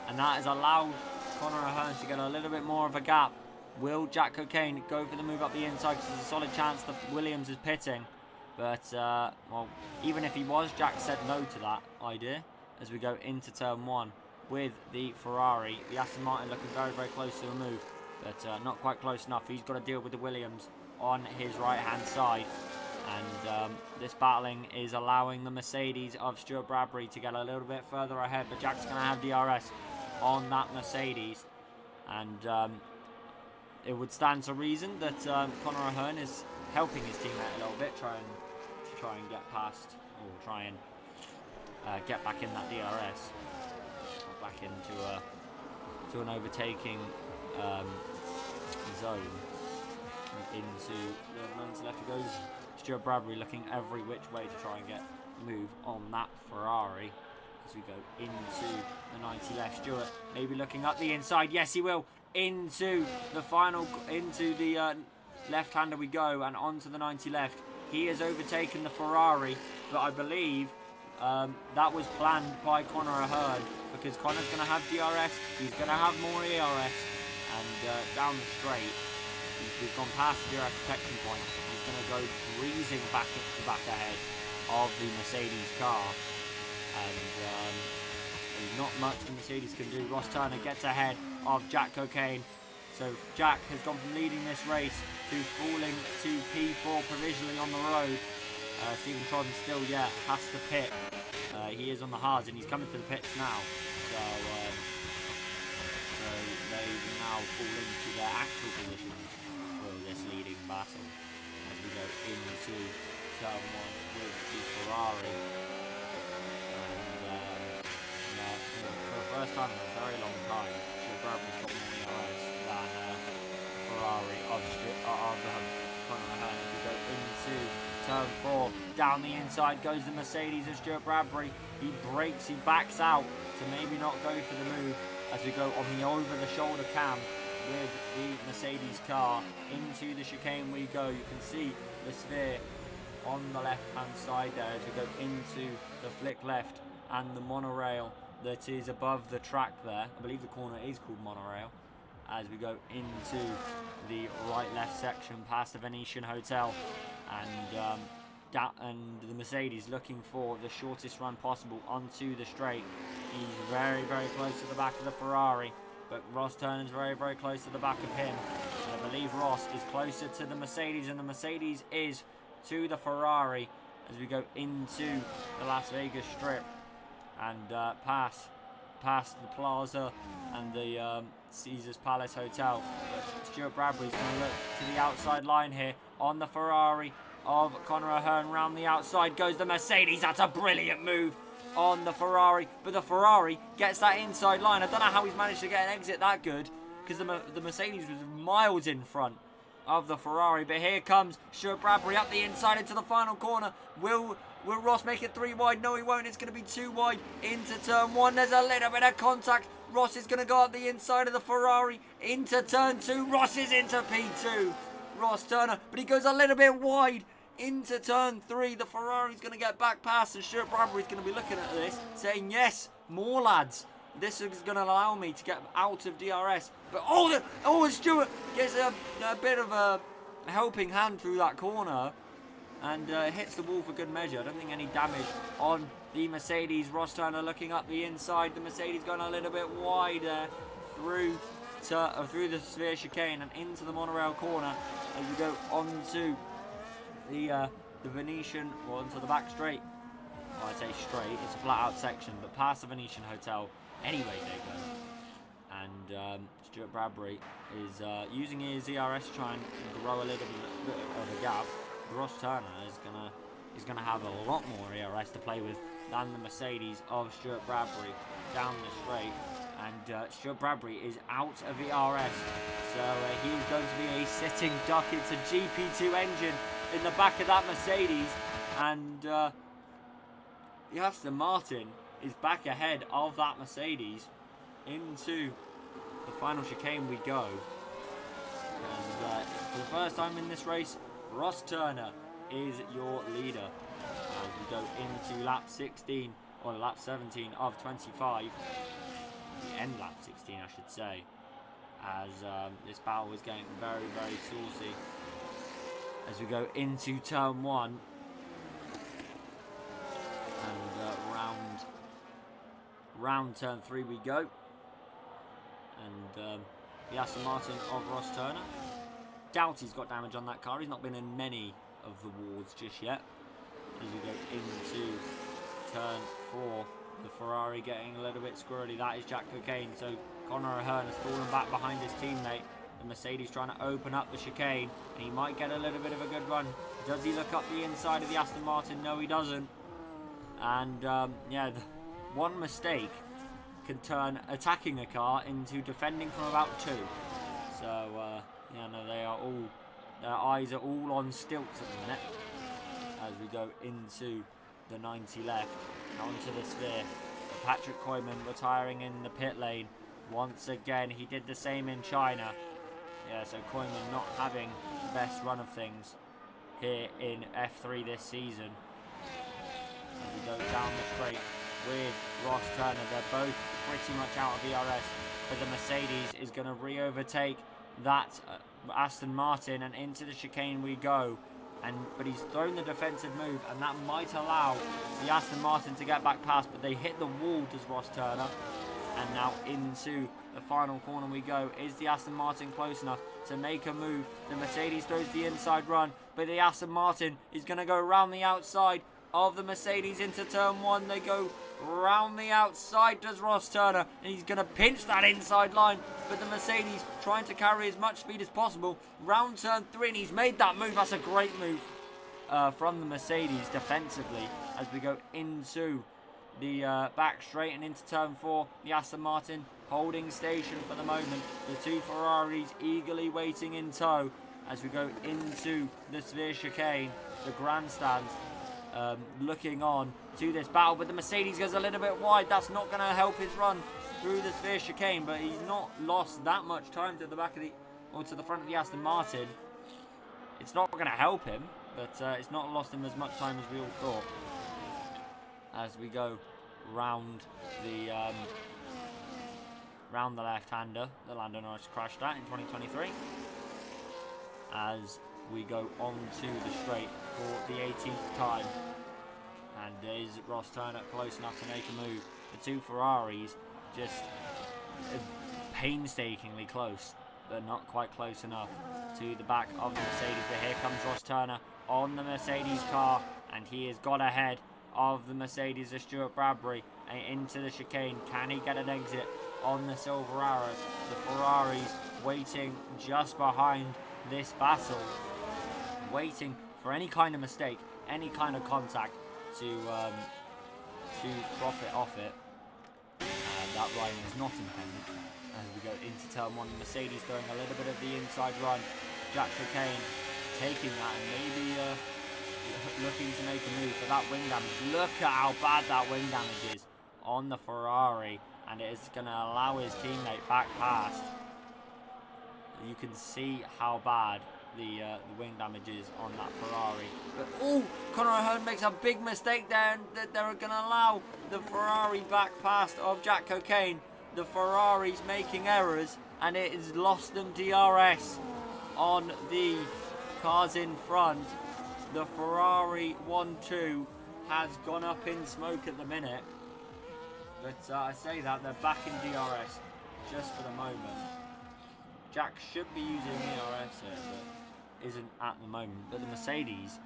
and that has allowed Connor Ahern to get a little bit more of a gap. Will Jack Cocaine go for the move up the inside, because there's a solid chance that Williams is pitting, but well, even if he was, Jack said no to that idea as we go into turn 1 with the Ferrari. The Aston Martin looking very, very close to a move, but not quite close enough. He's got to deal with the Williams on his right-hand side, and this battling is allowing the Mercedes of Stuart Bradbury to get a little bit further ahead, but Jack's going to have DRS on that Mercedes, and it would stand to reason that Connor Ahern is helping his teammate a little bit, try and get past, or try and get back in that DRS, back into an overtaking zone. Into the 90 left, he goes Stuart Bradbury looking every which way to try and get move on that Ferrari. As we go into the 90 left, Stuart maybe looking up the inside. Yes, he will. Into the left-hander we go, and onto the 90 left. He has overtaken the Ferrari, but I believe that was planned by Conor Ahern, because Conor's going to have DRS, he's going to have more ERS, and down the straight, we've gone past the DRS protection point. He's going to go breezing back ahead of the Mercedes car, and there's not much the Mercedes can do. Ross Turner gets ahead of Jack Cocaine. So Jack has gone from leading this race to falling to P4 provisionally on the road. Stephen Trodden still, has to pit. He is on the hards and he's coming to the pits now. So they now fall into their actual positions for this leading battle. As we go into turn 1 with the Ferrari. And for the first time in a very long time, Bradbury's got more ERS than Ferrari of Conor Ahern. As we go into turn 4, down the inside goes the Mercedes of Stuart Bradbury. He brakes, he backs out to maybe not go for the move as we go on the over-the-shoulder cam with the Mercedes car. Into the chicane we go. You can see the sphere on the left-hand side there as we go into the flick left and the monorail that is above the track there. I believe the corner is called monorail. As we go into the right-left section past the Venetian Hotel, and the Mercedes looking for the shortest run possible onto the straight. He's very, very close to the back of the Ferrari, but Ross Turner's very, very close to the back of him. And I believe Ross is closer to the Mercedes, and the Mercedes is to the Ferrari as we go into the Las Vegas Strip and past the Plaza and the Caesars Palace Hotel. But Stuart Bradbury's going to look to the outside line here on the Ferrari of Conor Ahern. Round the outside goes the Mercedes. That's a brilliant move on the Ferrari, but the Ferrari gets that inside line. I don't know how he's managed to get an exit that good, because the Mercedes was miles in front of the Ferrari. But here comes Stuart Bradbury up the inside into the final corner. Will Ross make it 3 wide? No, he won't. It's going to be 2 wide into turn 1. There's a little bit of contact. Ross is going to go up the inside of the Ferrari into turn 2. Ross is into P2. Ross Turner, but he goes a little bit wide into turn 3. The Ferrari's going to get back past, and Stuart Bradbury's going to be looking at this, saying, yes, more lads. This is going to allow me to get out of DRS. But Stuart gets a bit of a helping hand through that corner and hits the wall for good measure. I don't think any damage on the Mercedes. Ross Turner looking up the inside. The Mercedes going a little bit wider through the sphere chicane and into the monorail corner as we go onto the Venetian, or onto the back straight. Well, I say straight, it's a flat out section, but past the Venetian Hotel. Anyway, they go. And Stuart Bradbury is using his ERS to try and grow a little bit of a gap. Ross Turner is gonna have a lot more ERS to play with than the Mercedes of Stuart Bradbury down the straight. And Stuart Bradbury is out of ERS, so he is going to be a sitting duck. It's a GP2 engine in the back of that Mercedes, and the Aston Martin is back ahead of that Mercedes into the final chicane we go. And for the first time in this race, Ross Turner is your leader as we go into lap 16, or lap 17 of 25. The end lap 16, I should say, as this battle is getting very, very saucy as we go into turn 1 and round turn 3 we go. And the Aston Martin of Ross Turner, doubt he's got damage on that car. He's not been in many of the wards just yet. As we go into turn 4, the Ferrari getting a little bit squirrely. That is Jack Cocaine. So Conor Ahern has fallen back behind his teammate. The Mercedes trying to open up the chicane, and he might get a little bit of a good run. Does he look up the inside of the Aston Martin? No, he doesn't. And one mistake can turn attacking a car into defending from about 2. So their eyes are all on stilts at the minute. as we go into the 90 left, onto the sphere. Patrick Koyman retiring in the pit lane once again. He did the same in China. Yeah, so Koyman not having the best run of things here in F3 this season. As we go down the straight with Ross Turner, they're both pretty much out of ERS, but the Mercedes is going to re-overtake that Aston Martin, and into the chicane we go. But he's thrown the defensive move, and that might allow the Aston Martin to get back past, but they hit the wall, does Ross Turner. And now into the final corner we go. Is the Aston Martin close enough to make a move? The Mercedes throws the inside run, but the Aston Martin is going to go around the outside of the Mercedes into turn one. They go round the outside, does Ross Turner, and he's going to pinch that inside line, but the Mercedes trying to carry as much speed as possible round turn three, and he's made that move. That's a great move from the Mercedes defensively as we go into the back straight and into turn four. The Aston Martin holding station for the moment, the two Ferraris eagerly waiting in tow as we go into the sphere chicane. The grandstands looking on to this battle, but the Mercedes goes a little bit wide. That's not going to help his run through the sphere chicane, but he's not lost that much time to the back of the, or to the front of the Aston Martin. It's not going to help him, but it's not lost him as much time as we all thought. As we go round the left-hander, the Lando Norris crashed at in 2023. As we go on to the straight for the 18th time. And is Ross Turner close enough to make a move? The two Ferraris just painstakingly close, but not quite close enough to the back of the Mercedes. But here comes Ross Turner on the Mercedes car, and he has got ahead of the Mercedes of Stuart Bradbury into the chicane. Can he get an exit on the Silver Arrows? The Ferraris waiting just behind this battle, waiting for any kind of mistake, any kind of contact to profit off it. That rhyme is not intended. As we go into turn one, Mercedes throwing a little bit of the inside run. Jack Cocaine taking that and maybe looking to make a move for that wing damage. Look at how bad that wing damage is on the Ferrari, and it is going to allow his teammate back past. You can see how bad the wing damage is on that Ferrari. But oh, Conor O'Hearn makes a big mistake there, and they're going to allow the Ferrari back past of Jack Cocaine. The Ferrari's making errors, and it has lost them DRS on the cars in front. The Ferrari 1-2 has gone up in smoke at the minute, but I say that they're back in DRS just for the moment. Jack should be using DRS here, but isn't at the moment. But the Mercedes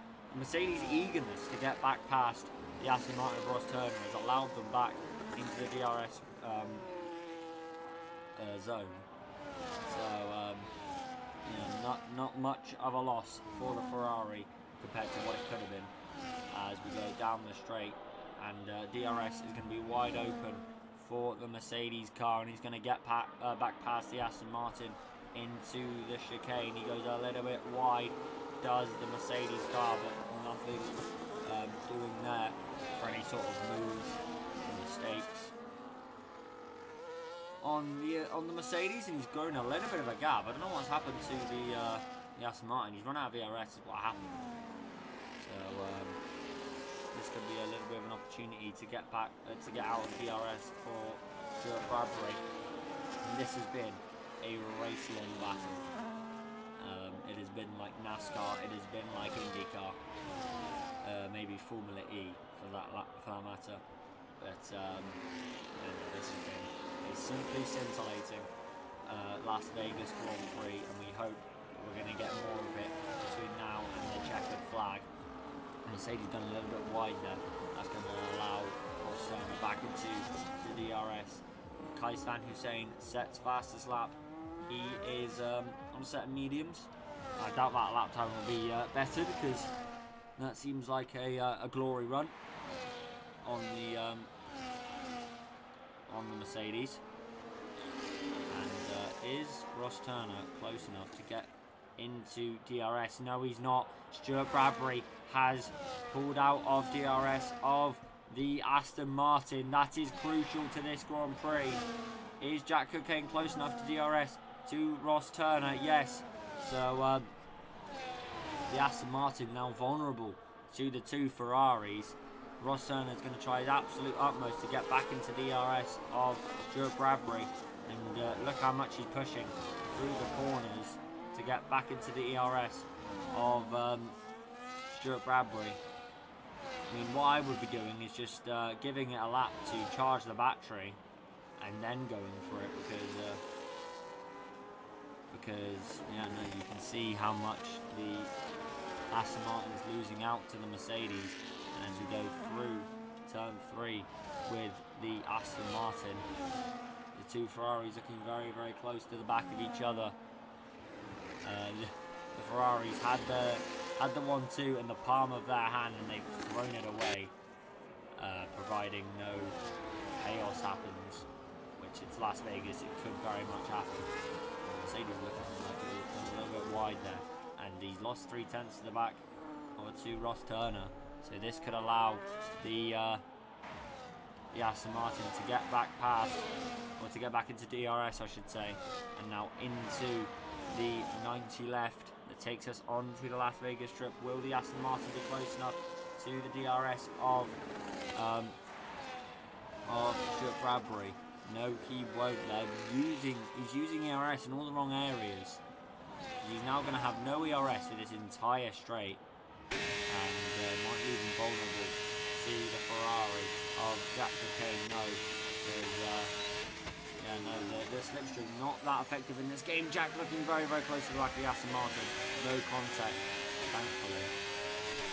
eagerness to get back past the Aston Martin of Ross Turner has allowed them back into the DRS zone. So you know, not much of a loss for the Ferrari compared to what it could have been. As we go down the straight, and DRS is going to be wide open for the Mercedes car, and he's going to get back past the Aston Martin into the chicane. He goes a little bit wide, does the Mercedes car, but nothing doing there for any sort of moves or mistakes on the Mercedes, and he's grown a little bit of a gap. I don't know what's happened to the Aston Martin. He's run out of ERS is what happened. So this could be a little bit of an opportunity to get back to get out of DRS for Stuart Bradbury. And this has been a race-long battle. It has been like NASCAR. It has been like IndyCar. Maybe Formula E for that matter. But this has been a simply scintillating Las Vegas Grand Prix, and we hope we're going to get more of it between now and the checkered flag. Mercedes done a little bit wide there. That's going to allow Ross Turner back into the DRS. Kais Van Hussein sets fastest lap. He is on a set of mediums. I doubt that lap time will be better, because that seems like a glory run on the Mercedes. And is Ross Turner close enough to get into DRS. No, he's not. Stuart Bradbury has pulled out of DRS of the Aston Martin. That is crucial to this Grand Prix. Is Jack Cocaine close enough to DRS to Ross Turner? Yes. So the Aston Martin now vulnerable to the two Ferraris. Ross Turner is going to try his absolute utmost to get back into DRS of Stuart Bradbury. And look how much he's pushing through the corners to get back into the ERS of Stuart Bradbury. I mean, what I would be doing is just giving it a lap to charge the battery and then going for it, because yeah, no, you can see how much the Aston Martin is losing out to the Mercedes. And as we go through turn 3 with the Aston Martin, the two Ferraris looking very, very close to the back of each other. The Ferraris had the 1-2 in the palm of their hand, and they've thrown it away, providing no chaos happens, which it's Las Vegas, it could very much happen. Mercedes looking like it was a little bit wide there, and he's lost 3 tenths to the back to Ross Turner, so this could allow the Aston Martin to get back past, or to get back into DRS I should say, and now into the 90 left that takes us on to the Las Vegas trip. Will the Aston Martin be close enough to the DRS of Stuart Bradbury? No, he won't. He's using ERS in all the wrong areas. He's now going to have no ERS for this entire straight, and might leave him vulnerable to the Ferrari of Jack Cocaine. No, the slipstream not that effective in this game. Jack looking very, very close to the back of the Aston Martin. No contact, thankfully,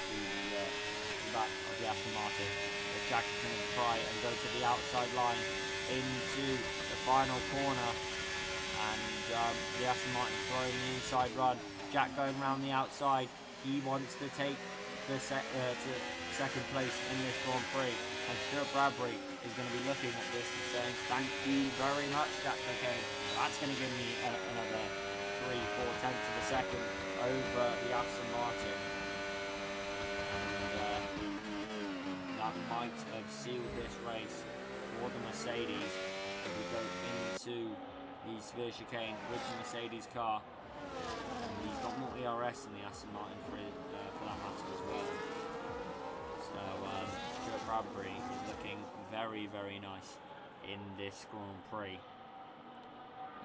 to the back of the Aston Martin. But Jack is going to try and go to the outside line into the final corner, and the Aston Martin throwing the inside run. Jack going around the outside. He wants to take the second place in this Grand Prix, and Stuart Bradbury is going to be looking at this and saying, thank you very much, Jack Cocaine. That's going to give me another 3-4 tenths of a second over the Aston Martin, and that might have sealed this race for the Mercedes as we go into the severe chicane with the Mercedes car. And he's got more ERS than the Aston Martin for that matter as well. So Stuart Bradbury is looking very, very nice in this Grand Prix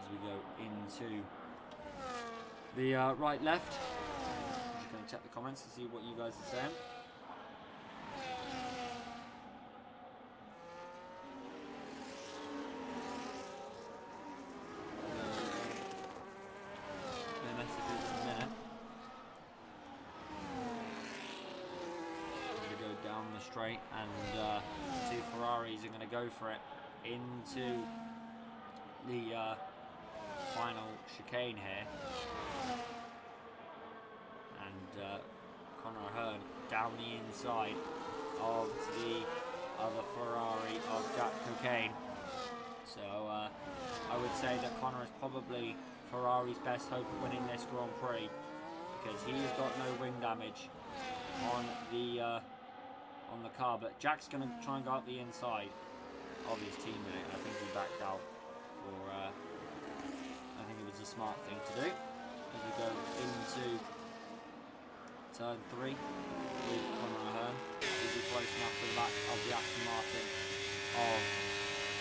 as we go into the right left. I'm just going to check the comments to see what you guys are saying. Straight, and the two Ferraris are going to go for it into the final chicane here, and Conor Hearn down the inside of the other Ferrari of Jack Cocaine. So I would say that Conor is probably Ferrari's best hope of winning this Grand Prix, because he has got no wing damage on the car, but Jack's going to try and go out the inside of his teammate. I think he backed out for I think it was a smart thing to do as we go into turn 3 with Conor Hearn. Is he close enough to the back of the Aston Martin of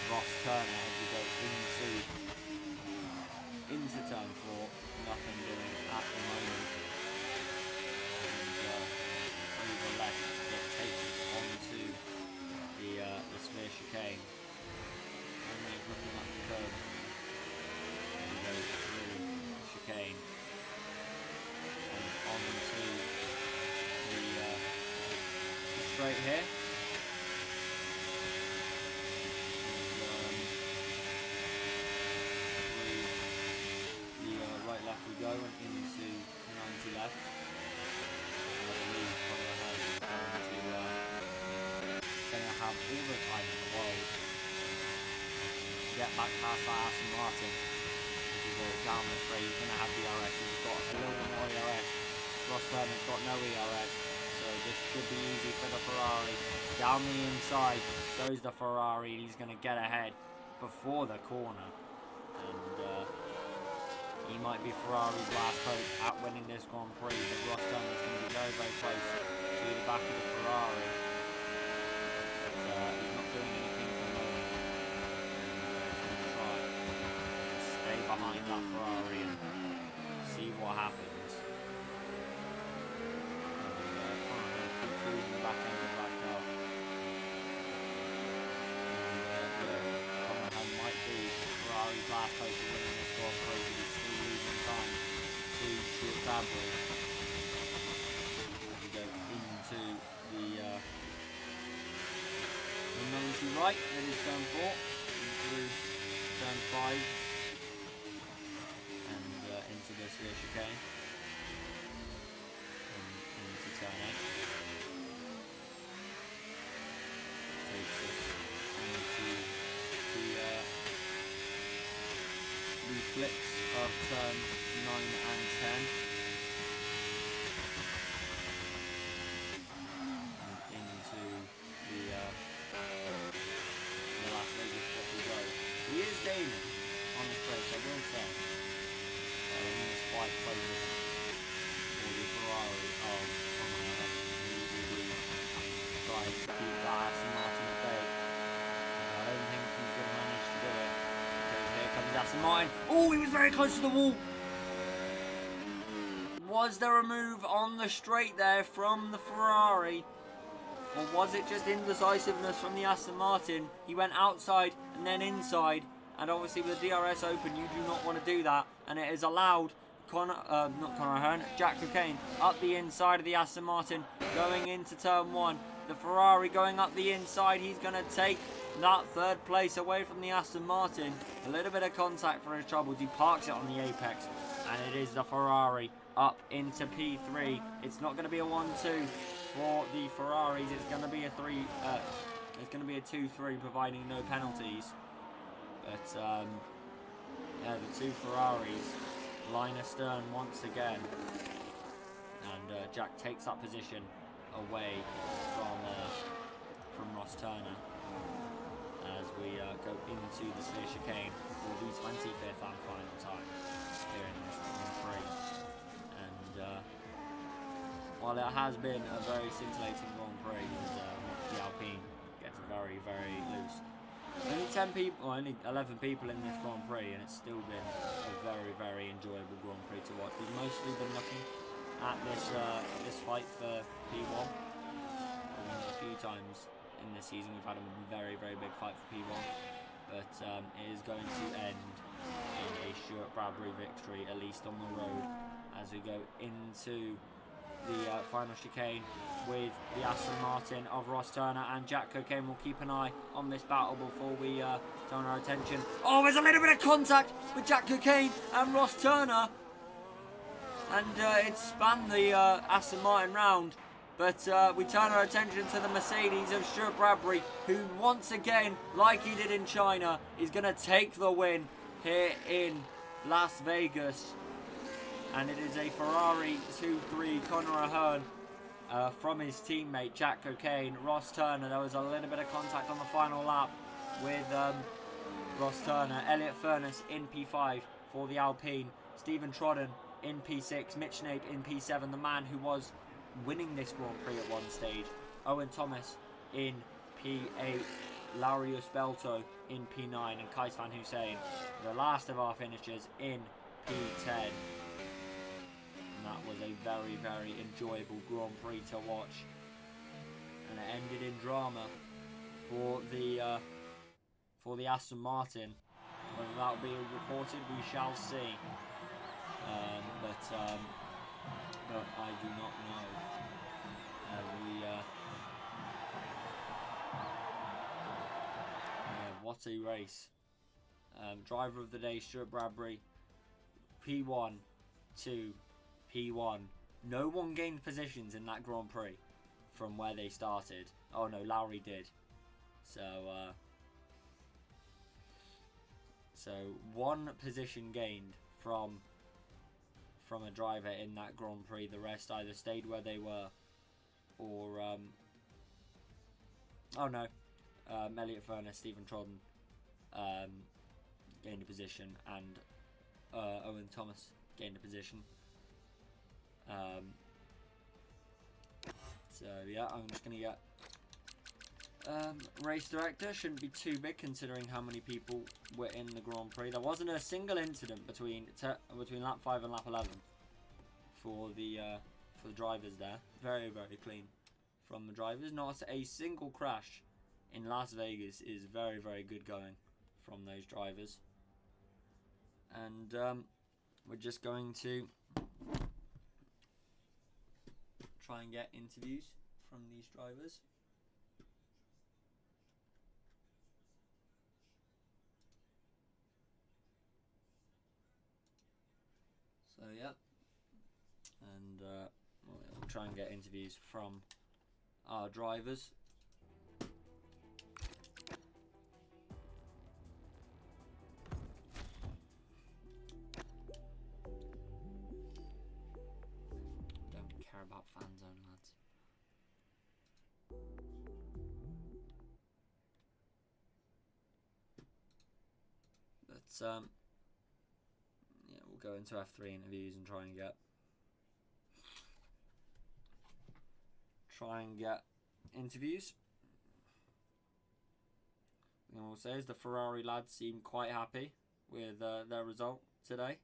Ross Turner as we go into turn 4? Nothing doing at the moment, and over the left that takes us onto the severe chicane. Only looking at the curve and we go through the chicane and onto the straight here. And, the right left we go and into 90 left. And I believe going to have all the time in the world to get back past that Aston Martin. We down the straight. He's going to have DRS. He's got a little bit more ERS. Ross Turner's got no ERS. So this should be easy for the Ferrari. Down the inside goes the Ferrari. He's going to get ahead before the corner. And he might be Ferrari's last hope at winning this Grand Prix. But Ross Turner's going to be very, very close to the back of the Ferrari. But he's not doing anything for the moment. He's going to try to stay behind that Ferrari and see what happens. The back end of that car. And might be Ferrari's last hope of winning this Grand Prix, but he's still losing time to Stuart Bradbury. We go into the 90 right, then it's turn 4, through turn 5, and into this rear chicane, and into turn 8. Takes us into the flips of turn 9 and 10. And into the Las Vegas spot we go. He is gaining on this race, I will say. He's quite close to him. For the Ferrari of tries to keep that Aston Martin at bay. I don't think he's going to manage to do it. Because here comes Aston Martin. Oh, he was very close to the wall. Was there a move on the straight there from the Ferrari? Or was it just indecisiveness from the Aston Martin? He went outside and then inside. And obviously with the DRS open, you do not want to do that. And it is allowed Jack Cocaine up the inside of the Aston Martin going into turn 1. The Ferrari going up the inside. He's going to take that third place away from the Aston Martin. A little bit of contact for his troubles. He parks it on the apex. And it is the Ferrari up into P3. It's not going to be a 1-2 for the Ferraris. It's going to be a 3. It's going to be a 2-3, providing no penalties. But yeah, the two Ferraris line astern once again. And Jack takes that position away from Ross Turner as we go into the Sphere chicane for the 25th and final time here in this Grand Prix. And while it has been a very scintillating Grand Prix, the Alpine gets very, very loose. Only 10 people, or only 11 people in this Grand Prix, and it's still been a very, very enjoyable Grand Prix to watch. We've mostly been looking at this fight for P1. A few times in this season we've had a very, very big fight for P1, but it is going to end in a Stuart Bradbury victory, at least on the road, as we go into the final chicane with the Aston Martin of Ross Turner and Jack Cocaine. Will keep an eye on this battle before we turn our attention. Oh, there's a little bit of contact with Jack Cocaine and Ross Turner, and it spanned the Aston Martin round. But we turn our attention to the Mercedes of Stuart Bradbury, who once again, like he did in China, is going to take the win here in Las Vegas. And it is a Ferrari 2-3 Conor Ahern from his teammate Jack Cocaine. Ross Turner, there was a little bit of contact on the final lap with Ross Turner. Elliot Furness in P5 for the Alpine. Stephen Trodden in P6. Mitch Nape in P7, the man who was winning this Grand Prix at one stage. Owen Thomas in P8. Larius Belto in P9. And Kais Van Hussein, the last of our finishers, in P10. That was a very, very enjoyable Grand Prix to watch, and it ended in drama for the Aston Martin. Whether that will be reported, we shall see. But I do not know. What a race! Driver of the day, Stuart Bradbury, P1 to P1. No one gained positions in that Grand Prix from where they started. Oh no, Lowry did. So So 1 position gained from a driver in that Grand Prix. The rest either stayed where they were, or Elliot Furness, Stephen Trodden gained a position, and Owen Thomas gained a position. So yeah, I'm just gonna get race director. Shouldn't be too big considering how many people were in the Grand Prix. There wasn't a single incident between lap 5 and lap 11 for the drivers there. Very, very clean from the drivers. Not a single crash in Las Vegas is very, very good going from those drivers. And we're just going to try and get interviews from these drivers. So yeah, and we'll try and get interviews from our drivers. Don't care about fan zone, lads. But yeah, we'll go into F3 interviews and try and get interviews. And what we'll say is the Ferrari lads seem quite happy with their result today.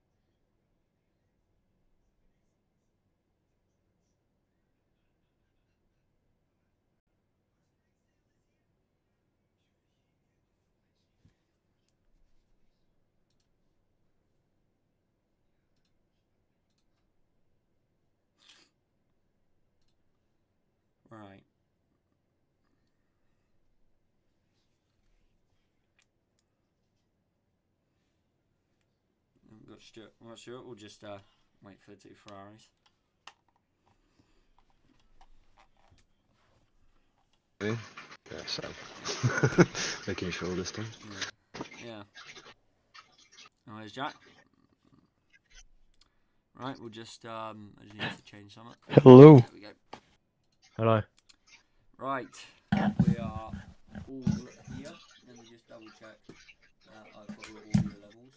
Right. We've got Stuart. Well, Stuart, we'll just wait for the 2 Ferraris. Yeah, so making sure this time. Yeah. Oh, there's Jack. Right, we'll just I just need to change something. Hello. There we go. Hello. Right, we are all here. Let me just double check that I've got all audio levels.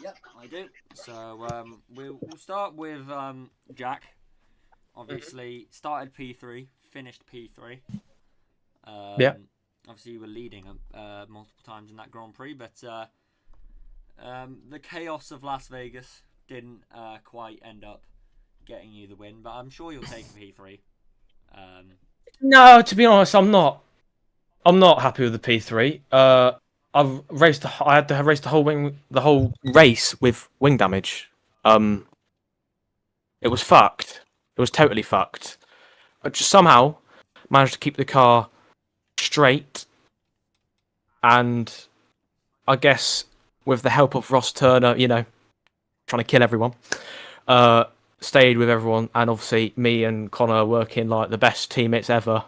Yep, I do. So we'll start with Jack. Obviously, started P3, finished P3. Yeah. Obviously, you were leading multiple times in that Grand Prix, but the chaos of Las Vegas didn't quite end up getting you the win. But I'm sure you'll take P3. No, to be honest, I'm not. I'm not happy with the P3. I've raced. I had to race the whole race with wing damage. It was fucked. It was totally fucked. I just somehow managed to keep the car straight, and I guess with the help of Ross Turner, trying to kill everyone, stayed with everyone, and obviously me and Connor working like the best teammates ever.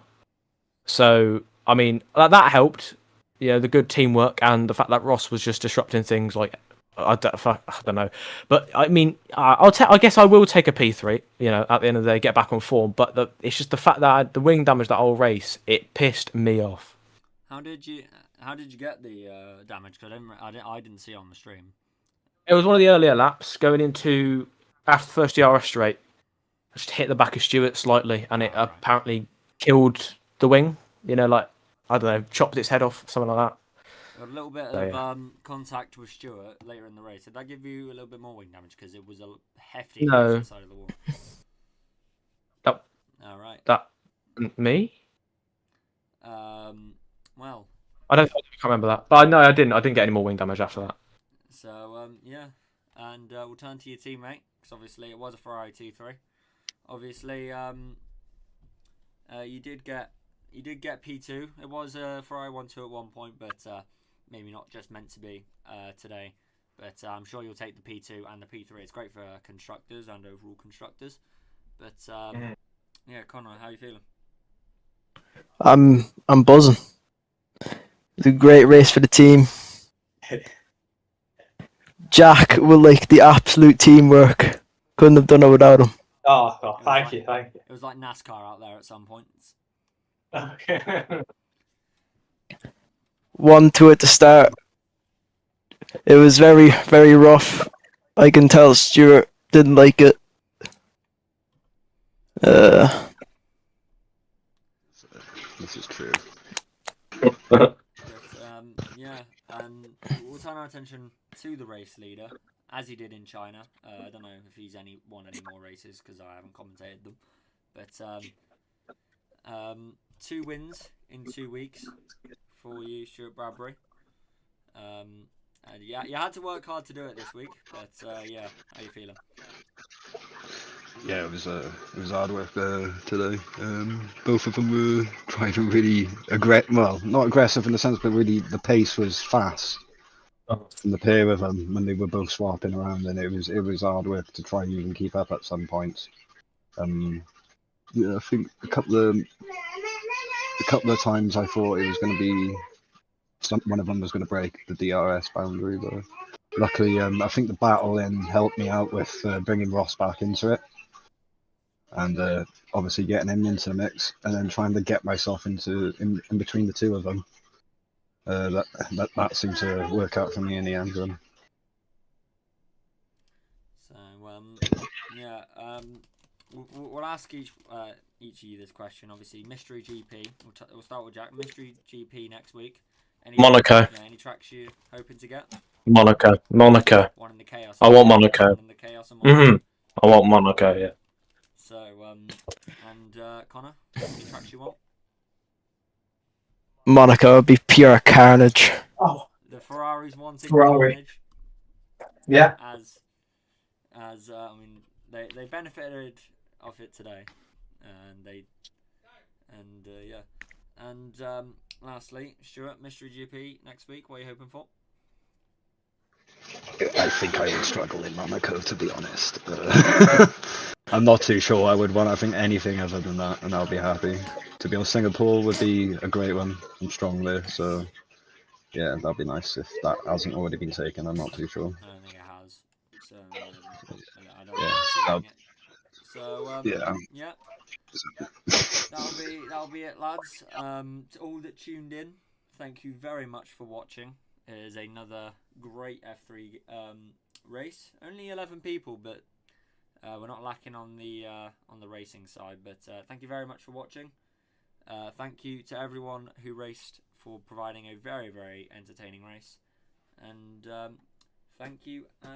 So I mean that helped, the good teamwork and the fact that Ross was just disrupting things. Like I don't know, but I mean I guess I will take a P3. At the end of the day, get back on form. But it's just the fact that the wing damage that whole race, it pissed me off. How did you get the damage? Because I didn't see it on the stream. It was one of the earlier laps going into after first GRS straight. I just hit the back of Stewart slightly, and it apparently killed the wing. Like I don't know, chopped its head off, something like that. A little bit of contact with Stewart later in the race. Did that give you a little bit more wing damage? Because it was a hefty hit to the side of the wall. All right. That me? Well. I can't remember that, but no, I didn't get any more wing damage after that. So yeah, and we'll turn to your teammate because obviously it was a Ferrari 2-3. Obviously, you did get P2. It was a Ferrari 1-2 at one point, but maybe not just meant to be today. But I'm sure you'll take the P2 and the P3. It's great for constructors and overall constructors. But yeah, Connor, how are you feeling? I'm buzzing. It's a great race for the team. Jack will like the absolute teamwork. Couldn't have done it without him. Oh, thank you, thank you. It was like NASCAR out there at some points. Okay. 1-2 at the start. It was very, very rough. I can tell Stuart didn't like it. This is true. But yeah, we'll turn our attention to the race leader, as he did in China. I don't know if he's won any more races because I haven't commentated them. But 2 wins in 2 weeks for you, Stuart Bradbury. And yeah, you had to work hard to do it this week. But yeah, how you feeling? Yeah, it was hard work today. Both of them were trying to really not aggressive in the sense, but really the pace was fast. From the pair of them when they were both swapping around, and it was hard work to try and even keep up at some points. Yeah, I think a couple of times I thought it was going to be one of them was going to break the DRS boundary, but luckily I think the battle then helped me out with bringing Ross back into it, and obviously getting him into the mix, and then trying to get myself in between the two of them. That seemed to work out for me in the end run. So yeah, we'll ask each of you this question. Obviously, Mystery GP. We'll start with Jack. Mystery GP next week. Monaco. Yeah, any tracks you hoping to get? Monaco. One in the chaos. I want Monaco. One in the chaos and Monaco. I want Monaco, yeah. So and Connor, any tracks you want? Monaco would be pure carnage. Oh, The Ferraris wanting Ferrari. carnage. Yeah. As I mean, they benefited off it today, and yeah, and lastly, Stuart, Mystery GP next week. What are you hoping for? I think I would struggle in Monaco, to be honest. I'm not too sure I would want. I think anything other than that, and I'll be happy. To be honest, Singapore would be a great one. I'm strong there, so yeah, that'd be nice if that hasn't already been taken. I'm not too sure. I don't think it has. So I don't Yeah, remember seeing it. So yeah. yeah, that'll be it, lads. To all that tuned in, thank you very much for watching. It is another great F3 race. Only 11 people, but we're not lacking on the racing side. But thank you very much for watching. Thank you to everyone who raced for providing a very, very entertaining race. And thank you. And